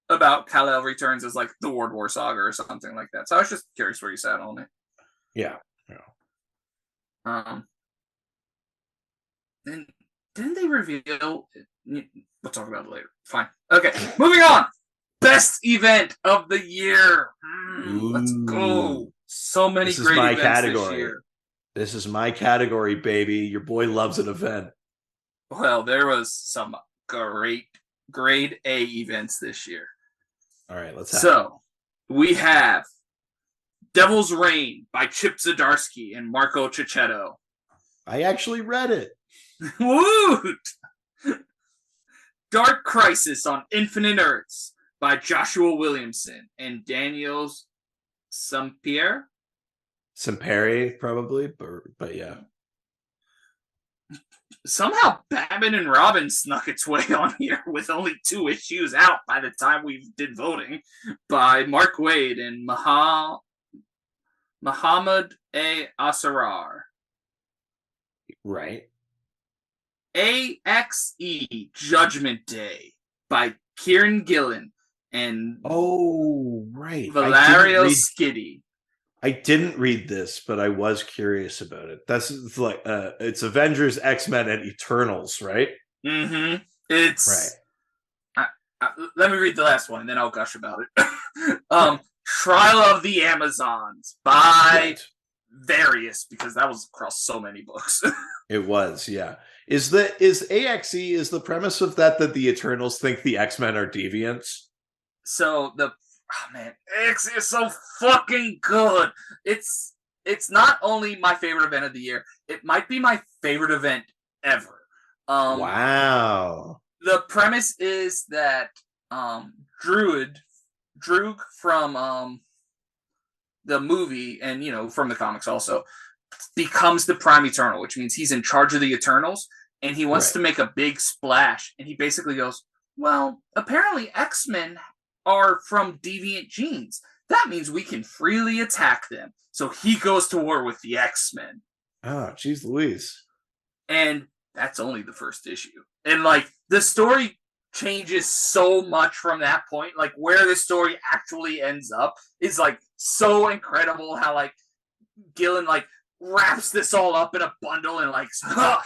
about Kal-El Returns as like the World War Saga or something like that. So I was just curious where you sat on it. Yeah. Then didn't they reveal? We'll talk about it later. Fine. Okay, moving on. Best event of the year. Let's go. So many great events category. This year. This is my category, baby. Your boy loves an event. Well, there was some great grade A events this year. All right, let's we have Devil's Reign by Chip Zdarsky and Marco Cicchetto. I actually read it. Woot! Dark Crisis on Infinite Earths by Joshua Williamson and Daniel Sampere, probably, but yeah. Somehow Batman and Robin snuck its way on here with only 2 issues out by the time we did voting, by Mark Waid and Muhammad A. Asrar. Right. AXE Judgment Day by Kieran Gillen and Valerio Schiti. I didn't read this, but I was curious about it. That's like it's Avengers, X-Men, and Eternals, right? Mm-hmm. It's right. Let me read the last one, and then I'll gush about it. Trial of the Amazons by Various, because that was across so many books. It was, yeah. Is AXE is the premise of that the Eternals think the X-Men are deviants? So AXE is so fucking good. It's not only my favorite event of the year, it might be my favorite event ever. Wow. The premise is that Droog from the movie and from the comics also becomes the Prime Eternal, which means he's in charge of the Eternals, and he wants to make a big splash, and he basically goes, well, apparently X-Men are from deviant genes. That means we can freely attack them. So he goes to war with the X-Men. Oh, geez Louise. And that's only the first issue. And the story changes so much from that point. Where the story actually ends up is so incredible how Gillen wraps this all up in a bundle and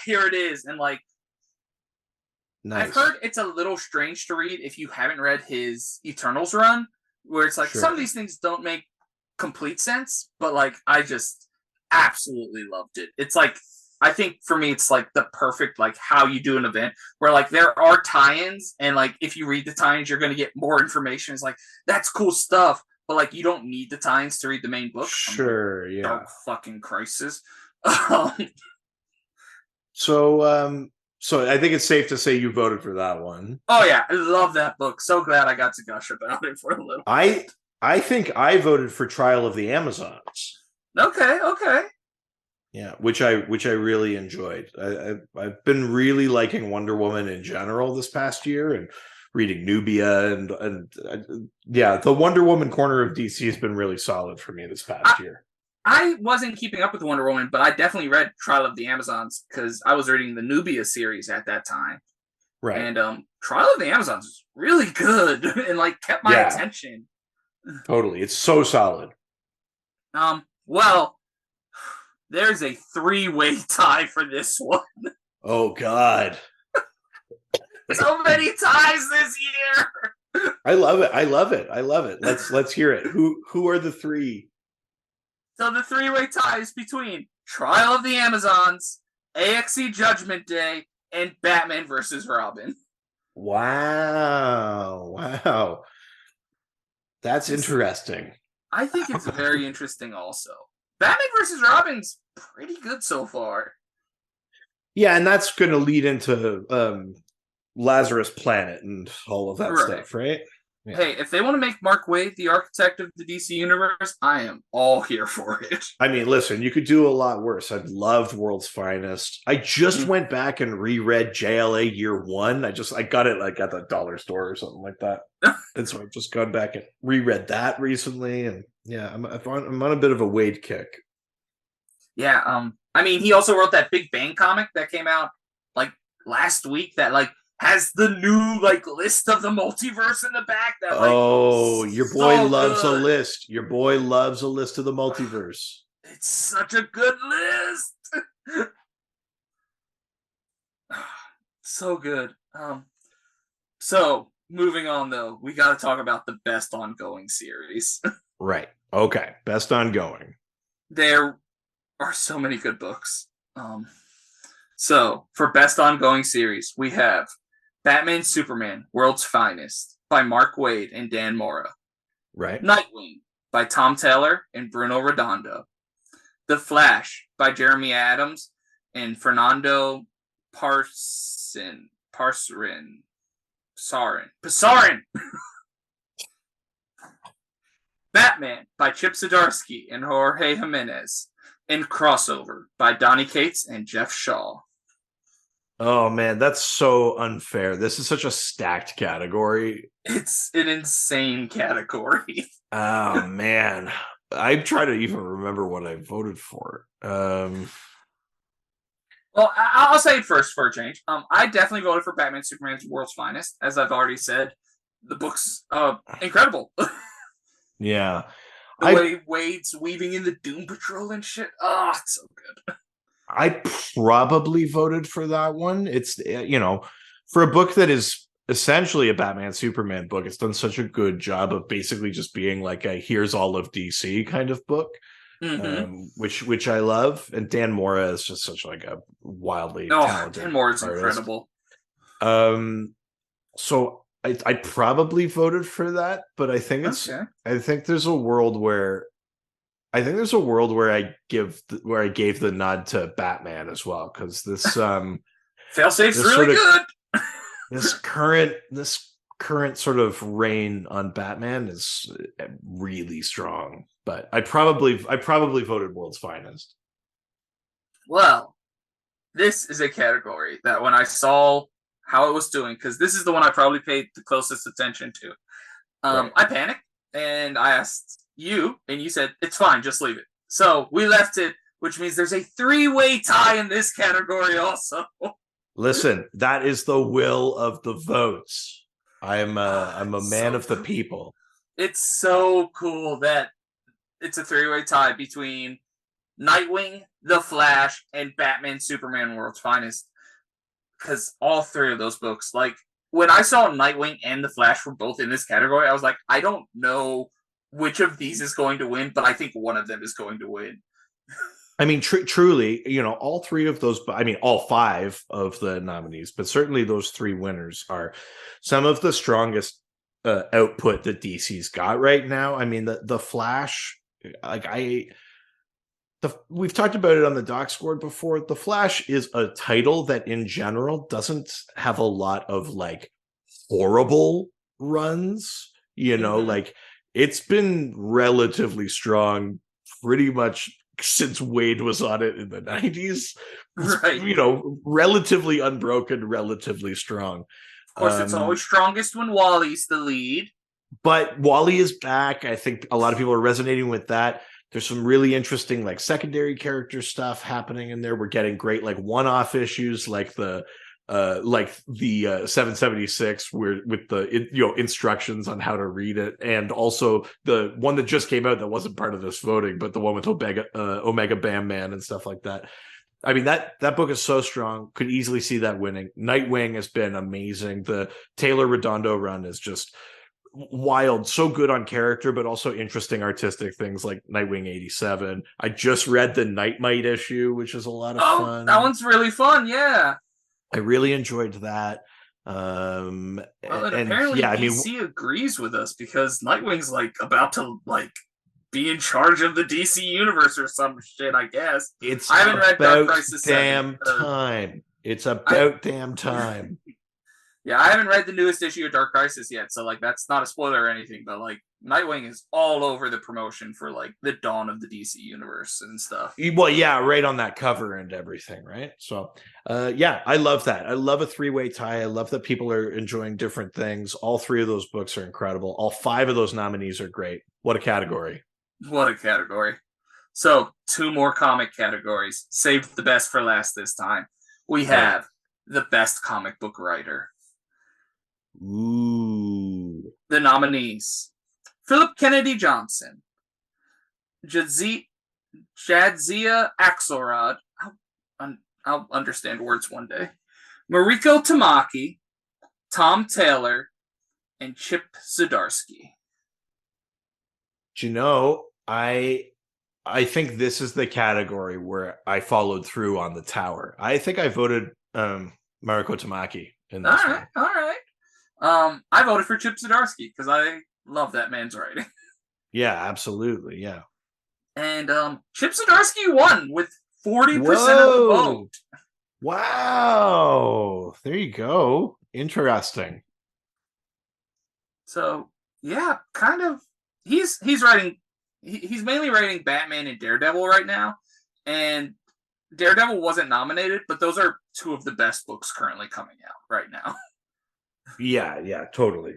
here it is. And nice. I've heard it's a little strange to read if you haven't read his Eternals run, where it's some of these things don't make complete sense, but I just absolutely loved it. It's I think for me it's the perfect how you do an event where there are tie-ins, and if you read the tie-ins you're going to get more information. It's that's cool stuff, but you don't need the tie-ins to read the main book. Sure, yeah. Dark fucking Crisis. So I think it's safe to say you voted for that one. Oh yeah, I love that book. So glad I got to gush about it for a little. I think I voted for Trial of the Amazons. Okay. Yeah, which I really enjoyed. I've been really liking Wonder Woman in general this past year, and reading Nubia and the Wonder Woman corner of DC has been really solid for me this past year. I wasn't keeping up with Wonder Woman, but I definitely read Trial of the Amazons because I was reading the Nubia series at that time. Right. And Trial of the Amazons is really good and kept my attention. Totally. It's so solid. Well, there's a 3-way tie for this one. Oh God. So many ties this year. I love it. Let's hear it. Who are the 3? So the 3-way tie is between Trial of the Amazons, AXE Judgment Day, and Batman vs. Robin. Wow. That's interesting. I think it's very interesting also. Batman vs. Robin's pretty good so far. Yeah, and that's going to lead into Lazarus Planet and all of that Right. stuff, right? Yeah. Hey, if they want to make Mark Waid the architect of the DC universe, I am all here for it. I mean, listen, you could do a lot worse. I loved World's Finest. I just went back and reread JLA Year One. I got it like at the dollar store or something like that. And so I've just gone back and reread that recently. And yeah, I'm on a bit of a Wade kick. Yeah, I mean, he also wrote that Big Bang comic that came out like last week that like has the new like list of the multiverse in the back. That like, oh, your boy so loves good. a list. Your boy loves a list of the multiverse. It's such a good list. So good. So moving on though, we got to talk about the best ongoing series. Right. Okay. Best ongoing. There are so many good books. So for best ongoing series, we have Batman Superman, World's Finest by Mark Waid and Dan Mora. Right. Nightwing by Tom Taylor and Bruno Redondo. The Flash by Jeremy Adams and Fernando Pasarin. Batman by Chip Zdarsky and Jorge Jimenez. And Crossover by Donny Cates and Jeff Shaw. Oh man, that's so unfair. This is such a stacked category. It's an insane category. Oh man. I try to even remember what I voted for. Well, I'll say it first for a change. I definitely voted for Batman Superman's World's Finest. As I've already said, the book's incredible. Yeah. The way Wade's weaving in the Doom Patrol and shit. Oh, it's so good. I probably voted for that one. It's, for a book that is essentially a Batman Superman book, it's done such a good job of basically just being like a here's all of DC kind of book, which I love. And Dan Mora is just such like a wildly talented Dan Mora is artist. incredible. So I probably voted for that, but I think I think there's a world where I gave the nod to Batman as well, because this Failsafe's really good. this current sort of reign on Batman is really strong. But I probably voted World's Finest. Well, this is a category that when I saw how it was doing, because this is the one I probably paid the closest attention to, right. I panicked and I asked you, and you said it's fine, just leave it. So we left it, which means there's a 3-way tie in this category also. Listen, that is the will of the votes. I'm a man of the people. It's so cool that it's a 3-way tie between Nightwing, The Flash, and Batman Superman World's Finest. Because all three of those books, like, when I saw Nightwing and The Flash were both in this category, I was like, I don't know which of these is going to win, but I think one of them is going to win. I mean, truly, all three of those, I mean, all 5 of the nominees, but certainly those 3 winners are some of the strongest output that DC's got right now. I mean, the Flash, we've talked about it on the Doc Squad before. The Flash is a title that in general doesn't have a lot of like horrible runs, like it's been relatively strong pretty much since Wade was on it in the 90s. Right. Relatively unbroken, relatively strong. Of course, it's always strongest when Wally's the lead. But Wally is back. I think a lot of people are resonating with that. There's some really interesting like secondary character stuff happening in there. We're getting great like one-off issues like the 776 with the instructions on how to read it, and also the one that just came out that wasn't part of this voting, but the one with Omega Bam Man and stuff like that. I mean, that book is so strong. Could easily see that winning. Nightwing has been amazing. The Taylor Redondo run is just wild, so good on character, but also interesting artistic things like Nightwing 87. I just read the Nightmite issue, which is a lot of fun. That one's really fun. Yeah, I really enjoyed that. Apparently DC agrees with us because Nightwing's like about to like be in charge of the DC universe or some shit, I guess. It's I haven't read Dark about Crisis 7. damn time. It's about damn time. Yeah, I haven't read the newest issue of Dark Crisis yet, so like that's not a spoiler or anything, but like Nightwing is all over the promotion for like the dawn of the DC universe and stuff. Well, yeah, right on that cover and everything, right? So, yeah, I love that. I love a three-way tie. I love that people are enjoying different things. All three of those books are incredible. All five of those nominees are great. What a category. What a category. So, two more comic categories. Saved the best for last this time. We have the best comic book writer. Ooh. The nominees: Philip Kennedy Johnson, Jadzia Axelrod. I'll understand words one day. Mariko Tamaki, Tom Taylor, and Chip Zdarsky. Do you know, I think this is the category where I followed through on the tower. I think I voted Mariko Tamaki in this one. All right. I voted for Chip Zdarsky because I love that man's writing. Yeah, absolutely. Yeah. And Chip Zdarsky won with 40% of the vote. Wow. There you go. Interesting. So, yeah, kind of he's writing he's mainly writing Batman and Daredevil right now. And Daredevil wasn't nominated, but those are two of the best books currently coming out right now. Yeah, totally.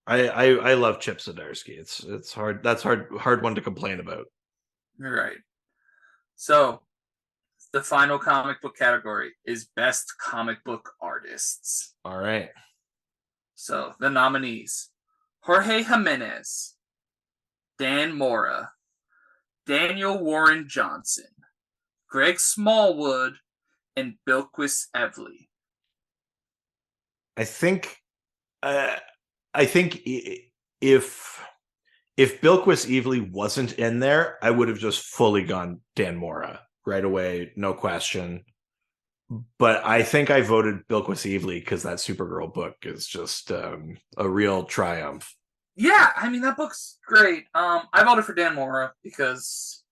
I love Chip Zdarsky. It's hard. That's hard one to complain about. Right. So the final comic book category is best comic book artists. All right. So the nominees: Jorge Jimenez, Dan Mora, Daniel Warren Johnson, Greg Smallwood, and Bilquis Evely. I think if Bilquis Evely wasn't in there, I would have just fully gone Dan Mora right away, no question. But I think I voted Bilquis Evely because that Supergirl book is just a real triumph. Yeah, I mean that book's great. I voted for Dan Mora because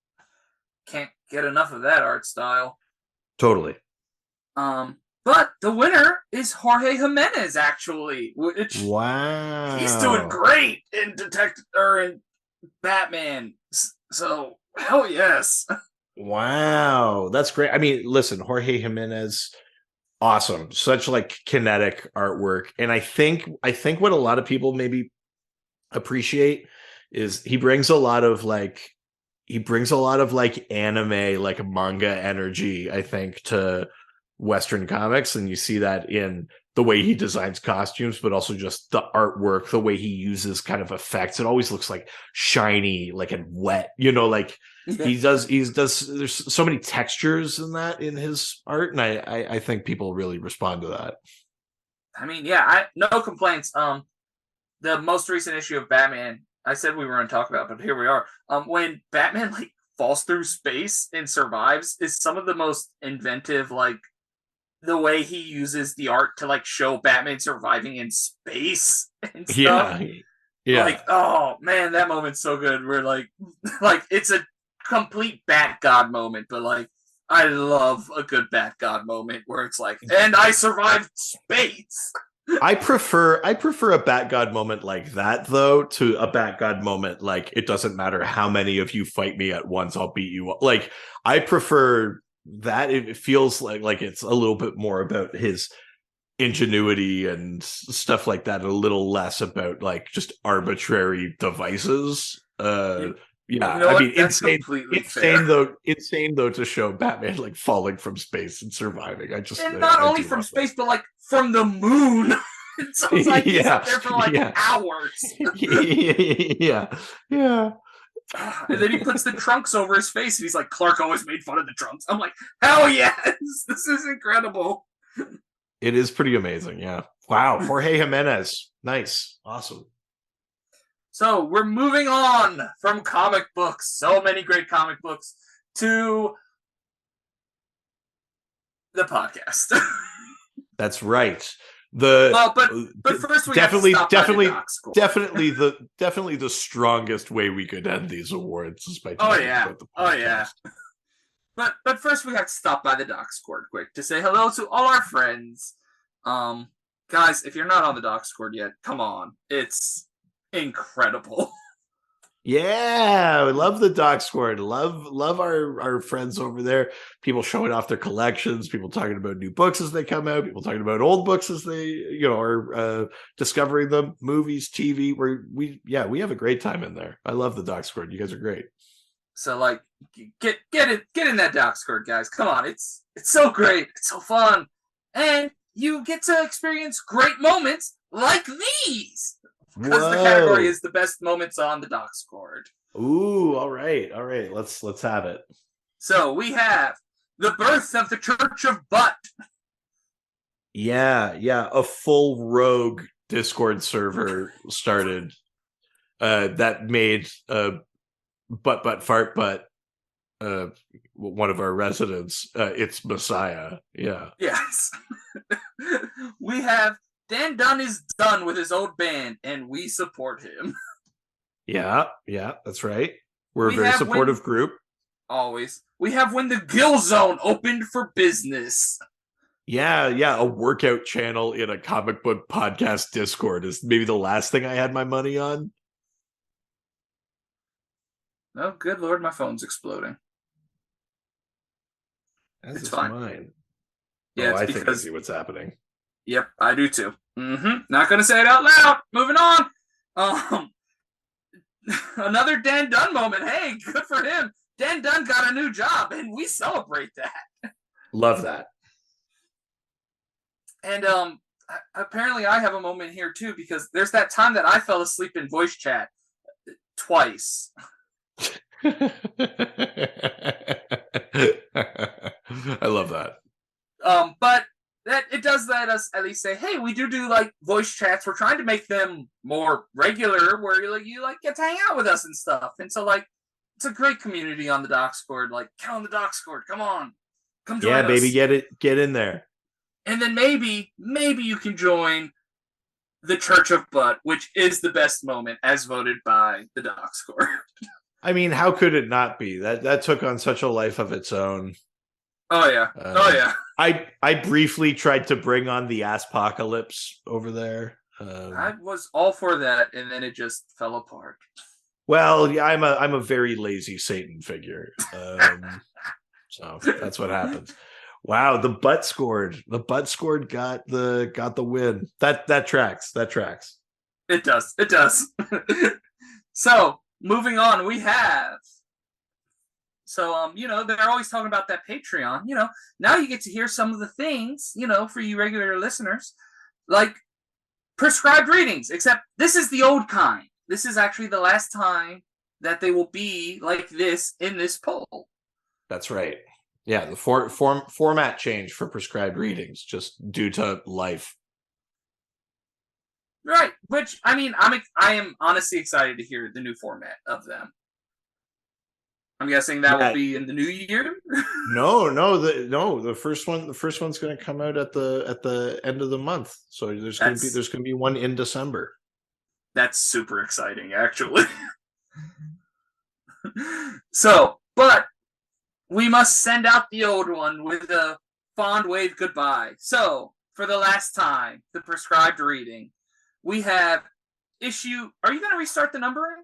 can't get enough of that art style. Totally. But the winner is Jorge Jimenez, actually. Which, wow, he's doing great in in Batman. So hell yes. Wow, that's great. I mean, listen, Jorge Jimenez, awesome. Such like kinetic artwork, and I think what a lot of people maybe appreciate is he brings a lot of like anime, like manga energy, I think, to Western comics, and you see that in the way he designs costumes, but also just the artwork, the way he uses kind of effects. It always looks like shiny, like and wet, like he does there's so many textures in his art, and I think people really respond to that. I mean, yeah, no complaints. The most recent issue of Batman, I said we were going to talk about, but here we are. When Batman like falls through space and survives is some of the most inventive, like the way he uses the art to like show Batman surviving in space and stuff. Yeah. Like, oh man, that moment's so good. We're like it's a complete Bat God moment, but like I love a good Bat God moment where it's like, and I survived space. I prefer a Bat God moment like that, though, to a Bat God moment like, it doesn't matter how many of you fight me at once, I'll beat you up. Like, I prefer that. It feels like it's a little bit more about his ingenuity and stuff like that, a little less about like just arbitrary devices. I mean, insane though to show Batman like falling from space and surviving. And not only from space, but like from the moon. So it's like he's up there for like hours. Yeah. And then he puts the trunks over his face, and he's like, "Clark always made fun of the trunks." I'm like, "Hell yes, this is incredible." It is pretty amazing, yeah. Wow, Jorge Jimenez, nice, awesome. So we're moving on from comic books, so many great comic books, to the podcast. That's right. The but first we definitely have to stop by the Docscore. definitely the strongest way we could end these awards is by talking about the podcast. Oh yeah. But first we have to stop by the Docscore quick to say hello to all our friends. Guys, if you're not on the Docscore yet, come on. It's incredible. Yeah, we love the Docscore. Love our friends over there. People showing off their collections. People talking about new books as they come out. People talking about old books as they are discovering them. Movies, TV. We have a great time in there. I love the Docscore. You guys are great. So like, get in that Docscore, guys. Come on, it's so great. It's so fun, and you get to experience great moments like these. Because the category is the best moments on the Docscore. Ooh, all right. Let's have it. So we have the birth of the Church of Butt. Yeah, a full rogue Discord server started that made butt fart butt one of our residents its messiah. Yeah. Yes. We have Dan Dunn is done with his old band, and we support him. Yeah, that's right. We're a very supportive group. Always. We have when the Gill Zone opened for business. Yeah, a workout channel in a comic book podcast Discord is maybe the last thing I had my money on. Oh, good Lord, my phone's exploding. It's fine. Mine. Yeah, I think I see what's happening. Yep, I do too. Not gonna say it out loud. Moving on. Another Dan Dunn moment. Hey, good for him. Dan Dunn got a new job, and we celebrate that. Love that. And apparently I have a moment here too, because there's that time that I fell asleep in voice chat twice. I love that. But that it does let us at least say, hey, we do like voice chats. We're trying to make them more regular, where you get to hang out with us and stuff. And so like, it's a great community on the Docscore. Like, get on the Docscore. Come on, come join us. Yeah, baby, get in there. And then maybe you can join the Church of Butt, which is the best moment as voted by the Docscore. I mean, how could it not be? That took on such a life of its own. Oh yeah. I briefly tried to bring on the Asspocalypse over there. I was all for that, and then it just fell apart. Well, yeah, I'm a very lazy Satan figure, so that's what happens. Wow, the butt scored. The butt scored got the win. That tracks. It does. So moving on, we have. So, they're always talking about that Patreon. Now you get to hear some of the things, for you regular listeners, like prescribed readings, except this is the old kind. This is actually the last time that they will be like this in this poll. That's right. Yeah, the format change for prescribed readings just due to life. Right, which, I mean, I am honestly excited to hear the new format of them. I'm guessing that will be in the new year. No. The first one's going to come out at the end of the month. So there's going to be one in December. That's super exciting, actually. So, but we must send out the old one with a fond wave goodbye. So, for the last time, the prescribed reading, we have issue. Are you going to restart the numbering?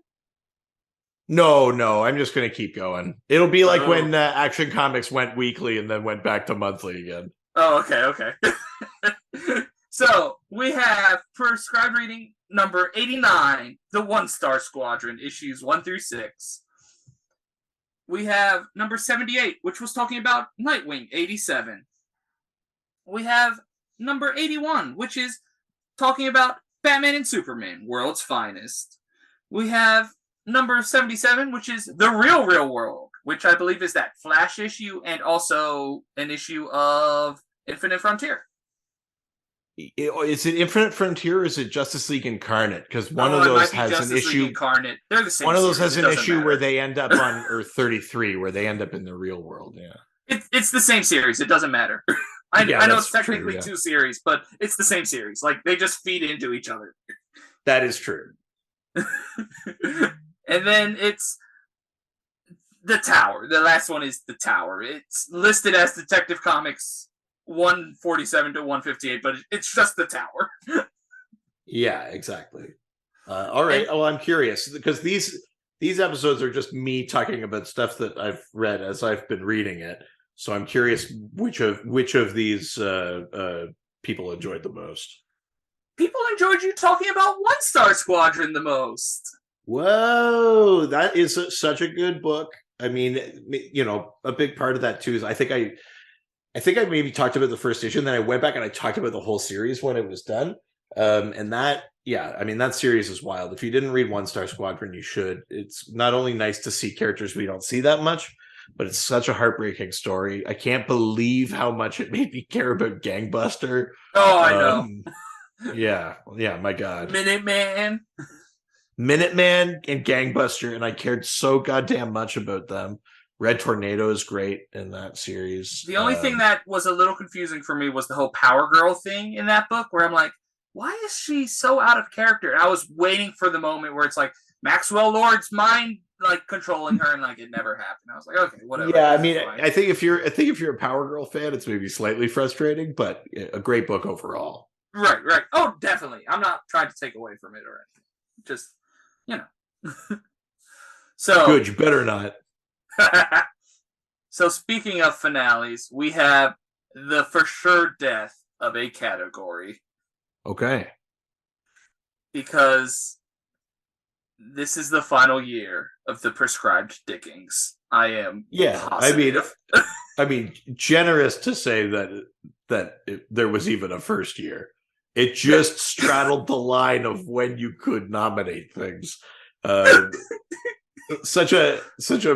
No, I'm just going to keep going. It'll be like when Action Comics went weekly and then went back to monthly again. Oh, okay. So, we have prescribed reading number 89, the One Star Squadron, issues 1 through 6. We have number 78, which was talking about Nightwing, 87. We have number 81, which is talking about Batman and Superman, World's Finest. We have number 77, which is The Real World, which I believe is that Flash issue and also an issue of Infinite Frontier. Is it Infinite Frontier or is it Justice League Incarnate? Because one of those has an issue. Incarnate. They're the same. One of those has an issue where they end up on Earth 33, where they end up in the real world. Yeah, it's the same series. It doesn't matter. I know that's it's technically true, yeah. 2 series, but it's the same series. Like they just feed into each other. That is true. And then it's the Tower. The last one is the Tower. It's listed as Detective Comics 147 to 158, but it's just the Tower. Yeah, exactly. All right. Well, I'm curious because these episodes are just me talking about stuff that I've read as I've been reading it. So I'm curious which of these people enjoyed the most. People enjoyed you talking about One Star Squadron the most. Whoa, that is such a good book. I mean, a big part of that too is I think I maybe talked about the first issue, and then I went back and I talked about the whole series when it was done. And that, yeah, I mean, that series is wild. If you didn't read One Star Squadron, you should. It's not only nice to see characters we don't see that much, but it's such a heartbreaking story. I can't believe how much it made me care about Gangbuster. Oh, I know. Yeah, my God. Minuteman and Gangbuster, and I cared so goddamn much about them. Red Tornado is great in that series. The only thing that was a little confusing for me was the whole Power Girl thing in that book, where I'm like, why is she so out of character? And I was waiting for the moment where it's like Maxwell Lord's mind like controlling her, and like it never happened. I was like, okay, whatever. Yeah, I mean, I think if you're a Power Girl fan, it's maybe slightly frustrating, but a great book overall. Right. Oh, definitely. I'm not trying to take away from it or anything. Just, So good, you better not. So speaking of finales, we have the for sure death of a category. Okay. Because this is the final year of the prescribed dickings. I am positive. I mean, generous to say that there was even a first year. It just straddled the line of when you could nominate things. Such a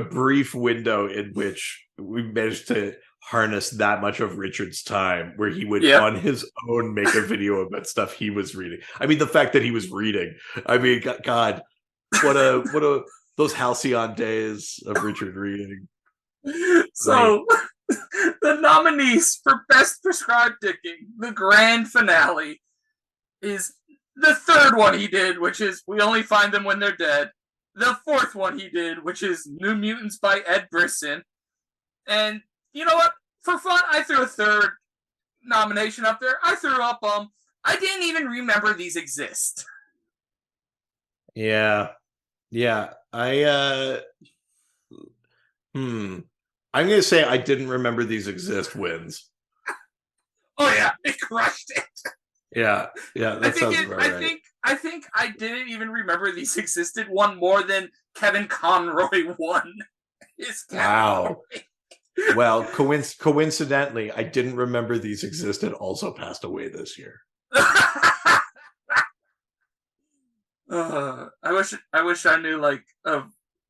brief window in which we managed to harness that much of Richard's time, where he would on his own make a video about stuff he was reading. I mean, the fact that he was reading. I mean, God, what a those halcyon days of Richard reading. So, the nominees for Best Prescribed Dicking, the grand finale, is the third one he did, which is We Only Find Them When They're Dead. The fourth one he did, which is New Mutants by Ed Brisson. And you know what? For fun, I threw a third nomination up there. I threw up I didn't even remember these exist. Yeah. I'm gonna say I didn't remember these exist wins. Oh yeah, it crushed it. Yeah, that sounds about right. I think I didn't even remember these existed one more than Kevin Conroy won. Wow. Well, coincidentally, I didn't remember these existed also passed away this year. I wish I knew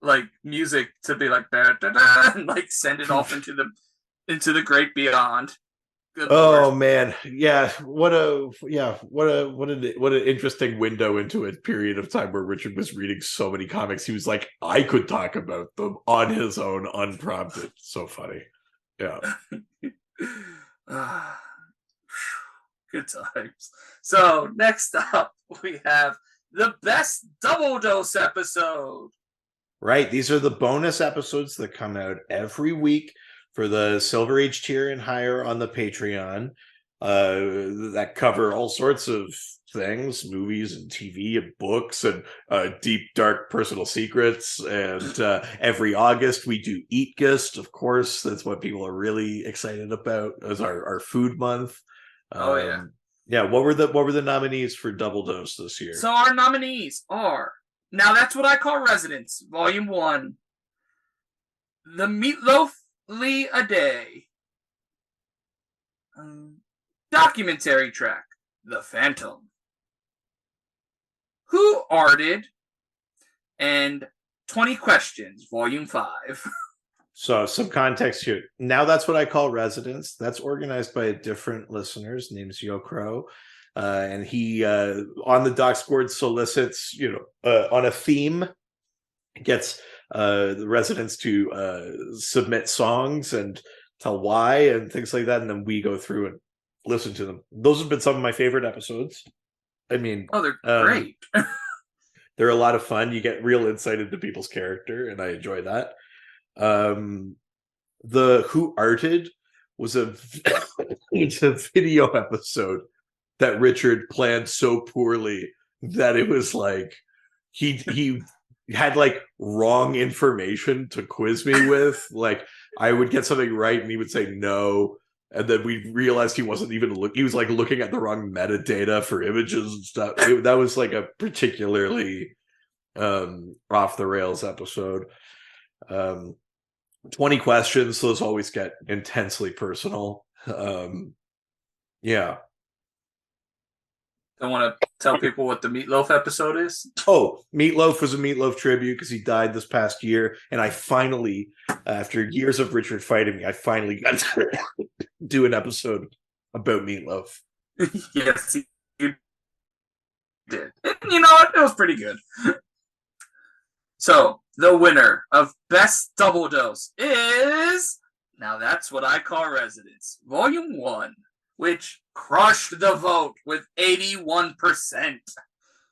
like music to be like da da da and like send it off into the great beyond. Good Lord. Man, yeah, what an interesting window into a period of time where Richard was reading so many comics. He was like, I could talk about them on his own, unprompted. So funny. Yeah. Good times. So next up, we have the best double dose episode. Right. These are the bonus episodes that come out every week for the Silver Age tier and higher on the Patreon, that cover all sorts of things, movies and TV and books and deep, dark personal secrets. And every August we do Eatgist, of course. That's what people are really excited about as our food month. Yeah, what were the nominees for Double Dose this year? So our nominees are Now That's What I Call Residence, Volume 1, The Meatloaf Lee a Day, documentary track, The Phantom, Who Arted, and 20 Questions, Volume 5. So some context here. Now That's What I Call Residence. That's organized by a different listener. His name's Yo Crow. And he, on the Docsners solicits, on a theme, gets the residents to submit songs and tell why and things like that, and then we go through and listen to them. Those have been some of my favorite episodes. I mean, they're great. They're a lot of fun. You get real insight into people's character, and I enjoy that. The Who Arted was it's a video episode that Richard planned so poorly that it was like he had like wrong information to quiz me with. Like I would get something right and he would say no, and then we realized he wasn't even he was like looking at the wrong metadata for images and stuff. That was like a particularly off the rails episode. 20 questions, those always get intensely personal. Yeah. I want to tell people what the Meatloaf episode is. Oh, Meatloaf was a Meatloaf tribute because he died this past year. And I finally, after years of Richard fighting me, I finally got to do an episode about Meatloaf. Yes, you did. And you know what? It was pretty good. So, the winner of Best Double Dose is Now That's What I Call Residence, Volume 1, which crushed the vote with 81%.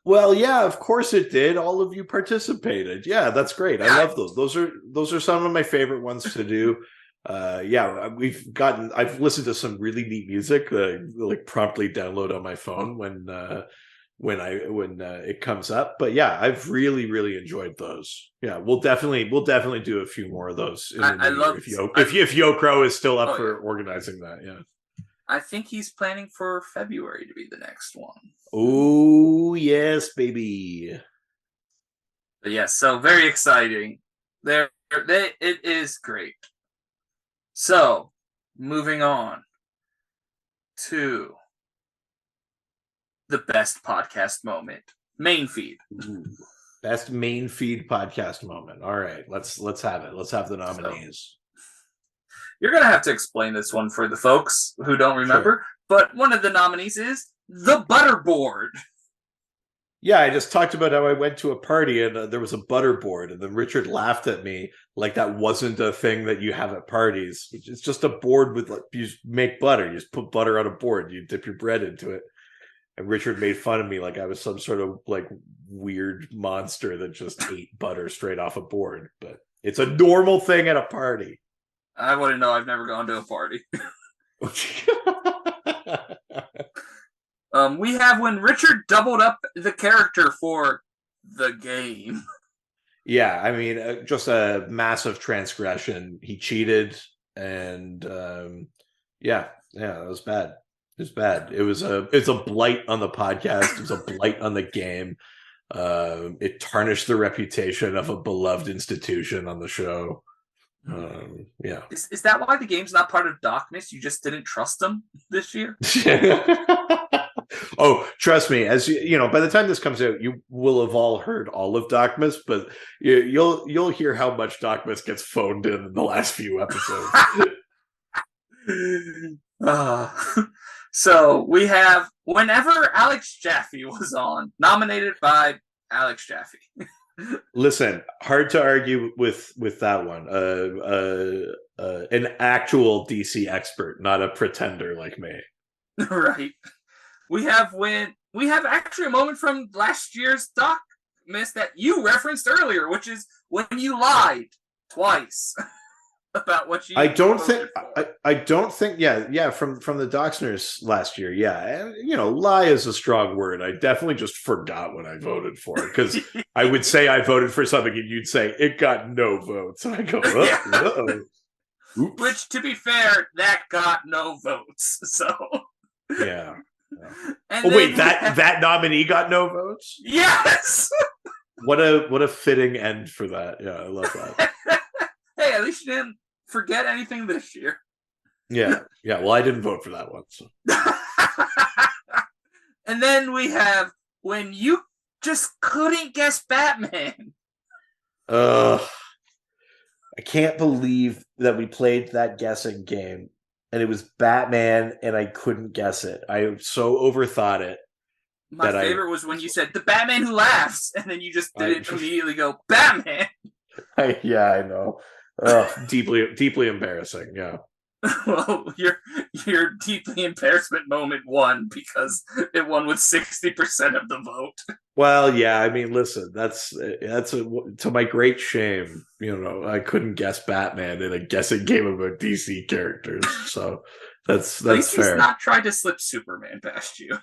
Well, yeah, of course it did. All of you participated. Yeah, that's great. I love those. Those are some of my favorite ones to do. I've listened to some really neat music that I like promptly download on my phone when it comes up. But yeah, I've really enjoyed those. Yeah, we'll definitely do a few more of those. I love if Yokro is still up for organizing that. Yeah, I think he's planning for February to be the next one. Oh yes, baby. But yes, so very exciting. It is great. So moving on to the best podcast moment. Main feed. Ooh, best main feed podcast moment. All right, let's have it. Let's have the nominees. So, you're gonna have to explain this one for the folks who don't remember. Sure. But one of the nominees is the Butterboard. Yeah, I just talked about how I went to a party and there was a butterboard, and then Richard laughed at me like that wasn't a thing that you have at parties. It's just a board with you make butter. You just put butter on a board. You dip your bread into it. And Richard made fun of me like I was some sort of like weird monster that just ate butter straight off a board. But it's a normal thing at a party. I wouldn't know. I've never gone to a party. We have when Richard doubled up the character for the game. Yeah, I mean, just a massive transgression. He cheated, and yeah, it was bad. It was bad. It's a blight on the podcast. It was a blight on the game. It tarnished the reputation of a beloved institution on the show. Yeah. Is that why the game's not part of Docsners? You just didn't trust them this year? Oh, trust me. As you know, by the time this comes out, you will have all heard all of Docsners, but you'll hear how much Docsners gets phoned in the last few episodes. So we have whenever Alex Jaffe was on, nominated by Alex Jaffe. Listen, hard to argue with that one. An actual DC expert, not a pretender like me. Right. We have actually a moment from last year's Doc-Miss that you referenced earlier, which is when you lied twice about what you. I don't think. Yeah. From the Docsners last year. Yeah, and, lie is a strong word. I definitely just forgot what I voted for because I would say I voted for something and you'd say it got no votes, and I go, uh-oh. Which, to be fair, that got no votes. So. Yeah. Oh wait, that nominee got no votes? Yes. What a fitting end for that. Yeah, I love that. Hey, at least you didn't forget anything this year. Yeah. Well, I didn't vote for that one. So. And then we have when you just couldn't guess Batman. I can't believe that we played that guessing game. And it was Batman, and I couldn't guess it. I so overthought it. My favorite was when you said, the Batman who laughs, and then you just didn't immediately go, Batman! I know. Deeply embarrassing, yeah. Well, your deeply embarrassment moment won because it won with 60% of the vote. Well, yeah, I mean, listen, to my great shame, I couldn't guess Batman in a guessing game about DC characters, so that's At least he's fair. not tried to slip Superman past you.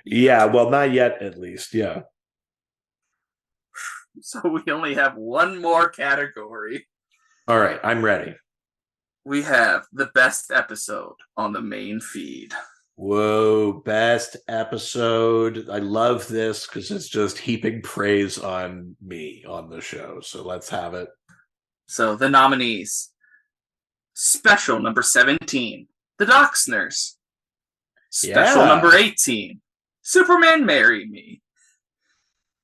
Yeah, well, not yet, at least. Yeah. So we only have one more category. All right, I'm ready. We have the best episode on the main feed. Whoa, best episode. I love this because it's just heaping praise on me on the show. So let's have it. So the nominees. Special number 17, The Docsners. Special number 18, Superman Marry Me.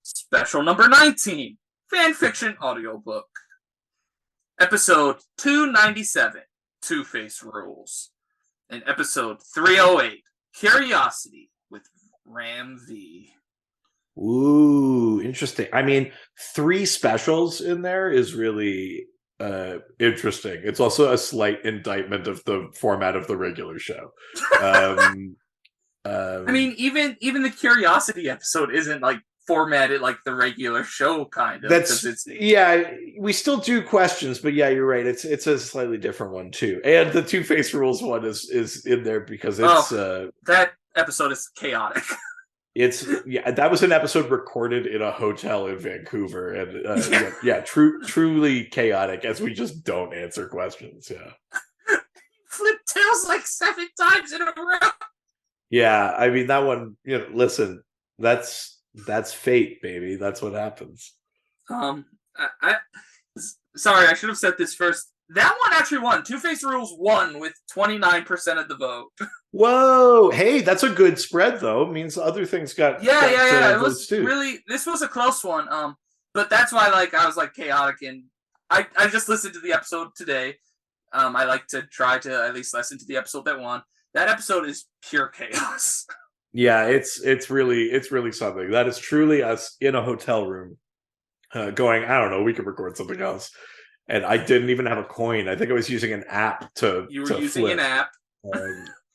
Special number 19, Fanfiction Audiobook. Episode 297, Two-Face Rules. And episode 308, Curiosity with Ram V. Ooh, interesting. I mean, 3 specials in there is really interesting. It's also a slight indictment of the format of the regular show. I mean, even the Curiosity episode isn't like formatted like the regular show, kind of. We still do questions, but yeah, you're right. It's a slightly different one too. And the Two-Face Rules one is in there because it's that episode is chaotic. That was an episode recorded in a hotel in Vancouver, and truly chaotic as we just don't answer questions. Yeah. Flip tails like 7 times in a row. Yeah, I mean that one, listen, that's fate, baby. That's what happens. Sorry, I should have said this first. That one actually won. Two-Face Rules won with 29% of the vote. Whoa! Hey, that's a good spread, though. It means other things got It was too. Really, this was a close one. But that's why I was chaotic, and I just listened to the episode today. I like to try to at least listen to the episode that won. That episode is pure chaos. Yeah, it's really something. That is truly us in a hotel room, going, I don't know, we could record something else. And I didn't even have a coin. I think I was using an app to. You were using flip. An app.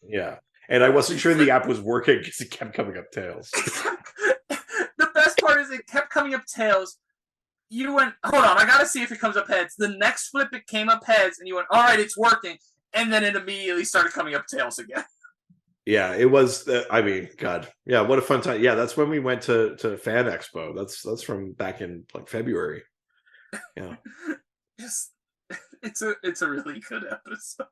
Yeah, and I wasn't sure the app was working because it kept coming up tails. The best part is it kept coming up tails. You went, hold on, I gotta see if it comes up heads. The next flip, it came up heads, and you went, all right, it's working. And then it immediately started coming up tails again. Yeah, it was. I mean, God, yeah, what a fun time. Yeah, that's when we went to Fan Expo. That's from back in February. Yeah, it's a really good episode.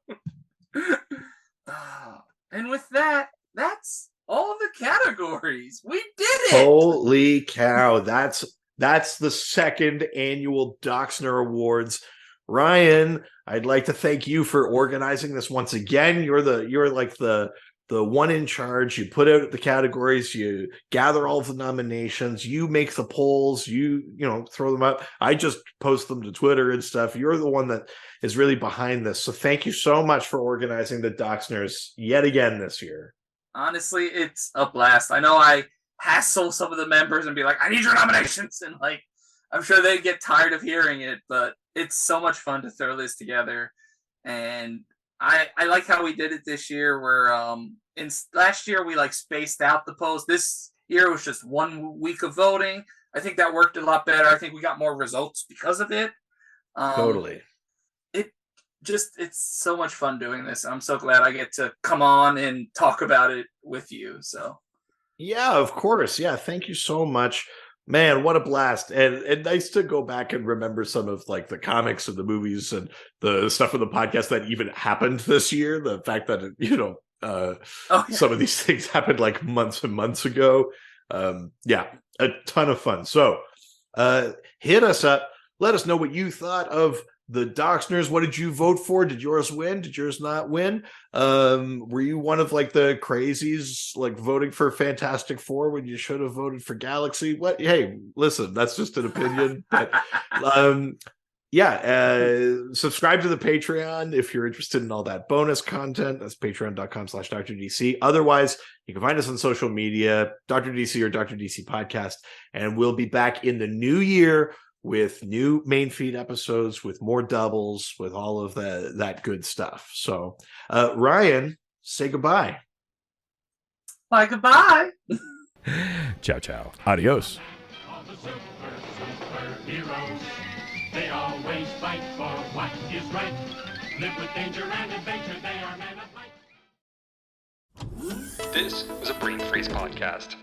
And with that, that's all the categories. We did it. Holy cow! That's the second annual Docsner Awards. Ryan, I'd like to thank you for organizing this once again. You're like the one in charge. You put out the categories, you gather all of the nominations, you make the polls, you throw them up. I just post them to Twitter and stuff. You're the one that is really behind this. So thank you so much for organizing the Docsners yet again this year. Honestly, it's a blast. I know I hassle some of the members and be like, I need your nominations. And I'm sure they get tired of hearing it, but it's so much fun to throw this together. And I like how we did it this year, where in last year we spaced out the polls. This year it was just 1 week of voting. I think that worked a lot better. I think we got more results because of it. Totally. It's so much fun doing this. I'm so glad I get to come on and talk about it with you. So yeah, of course. Yeah, thank you so much. Man, what a blast. And nice to go back and remember some of the comics and the movies and the stuff in the podcast that even happened this year. The fact that, some of these things happened months and months ago. Yeah, a ton of fun. So hit us up. Let us know what you thought of the Docsners. What did you vote for? Did yours win? Did yours not win? Were you one of the crazies voting for Fantastic Four when you should have voted for Galaxy? What? Hey, listen, that's just an opinion. But subscribe to the Patreon if you're interested in all that bonus content. That's patreon.com/DrDC. Otherwise, you can find us on social media, Dr. DC or Dr. DC Podcast, and we'll be back in the new year with new main feed episodes, with more doubles, with all of that good stuff. So, Ryan, say goodbye. Bye, goodbye. Ciao, ciao. Adios. All the superheroes, they always fight for what is right. Live with danger and adventure, they are men of light. This was a Brain Freeze podcast.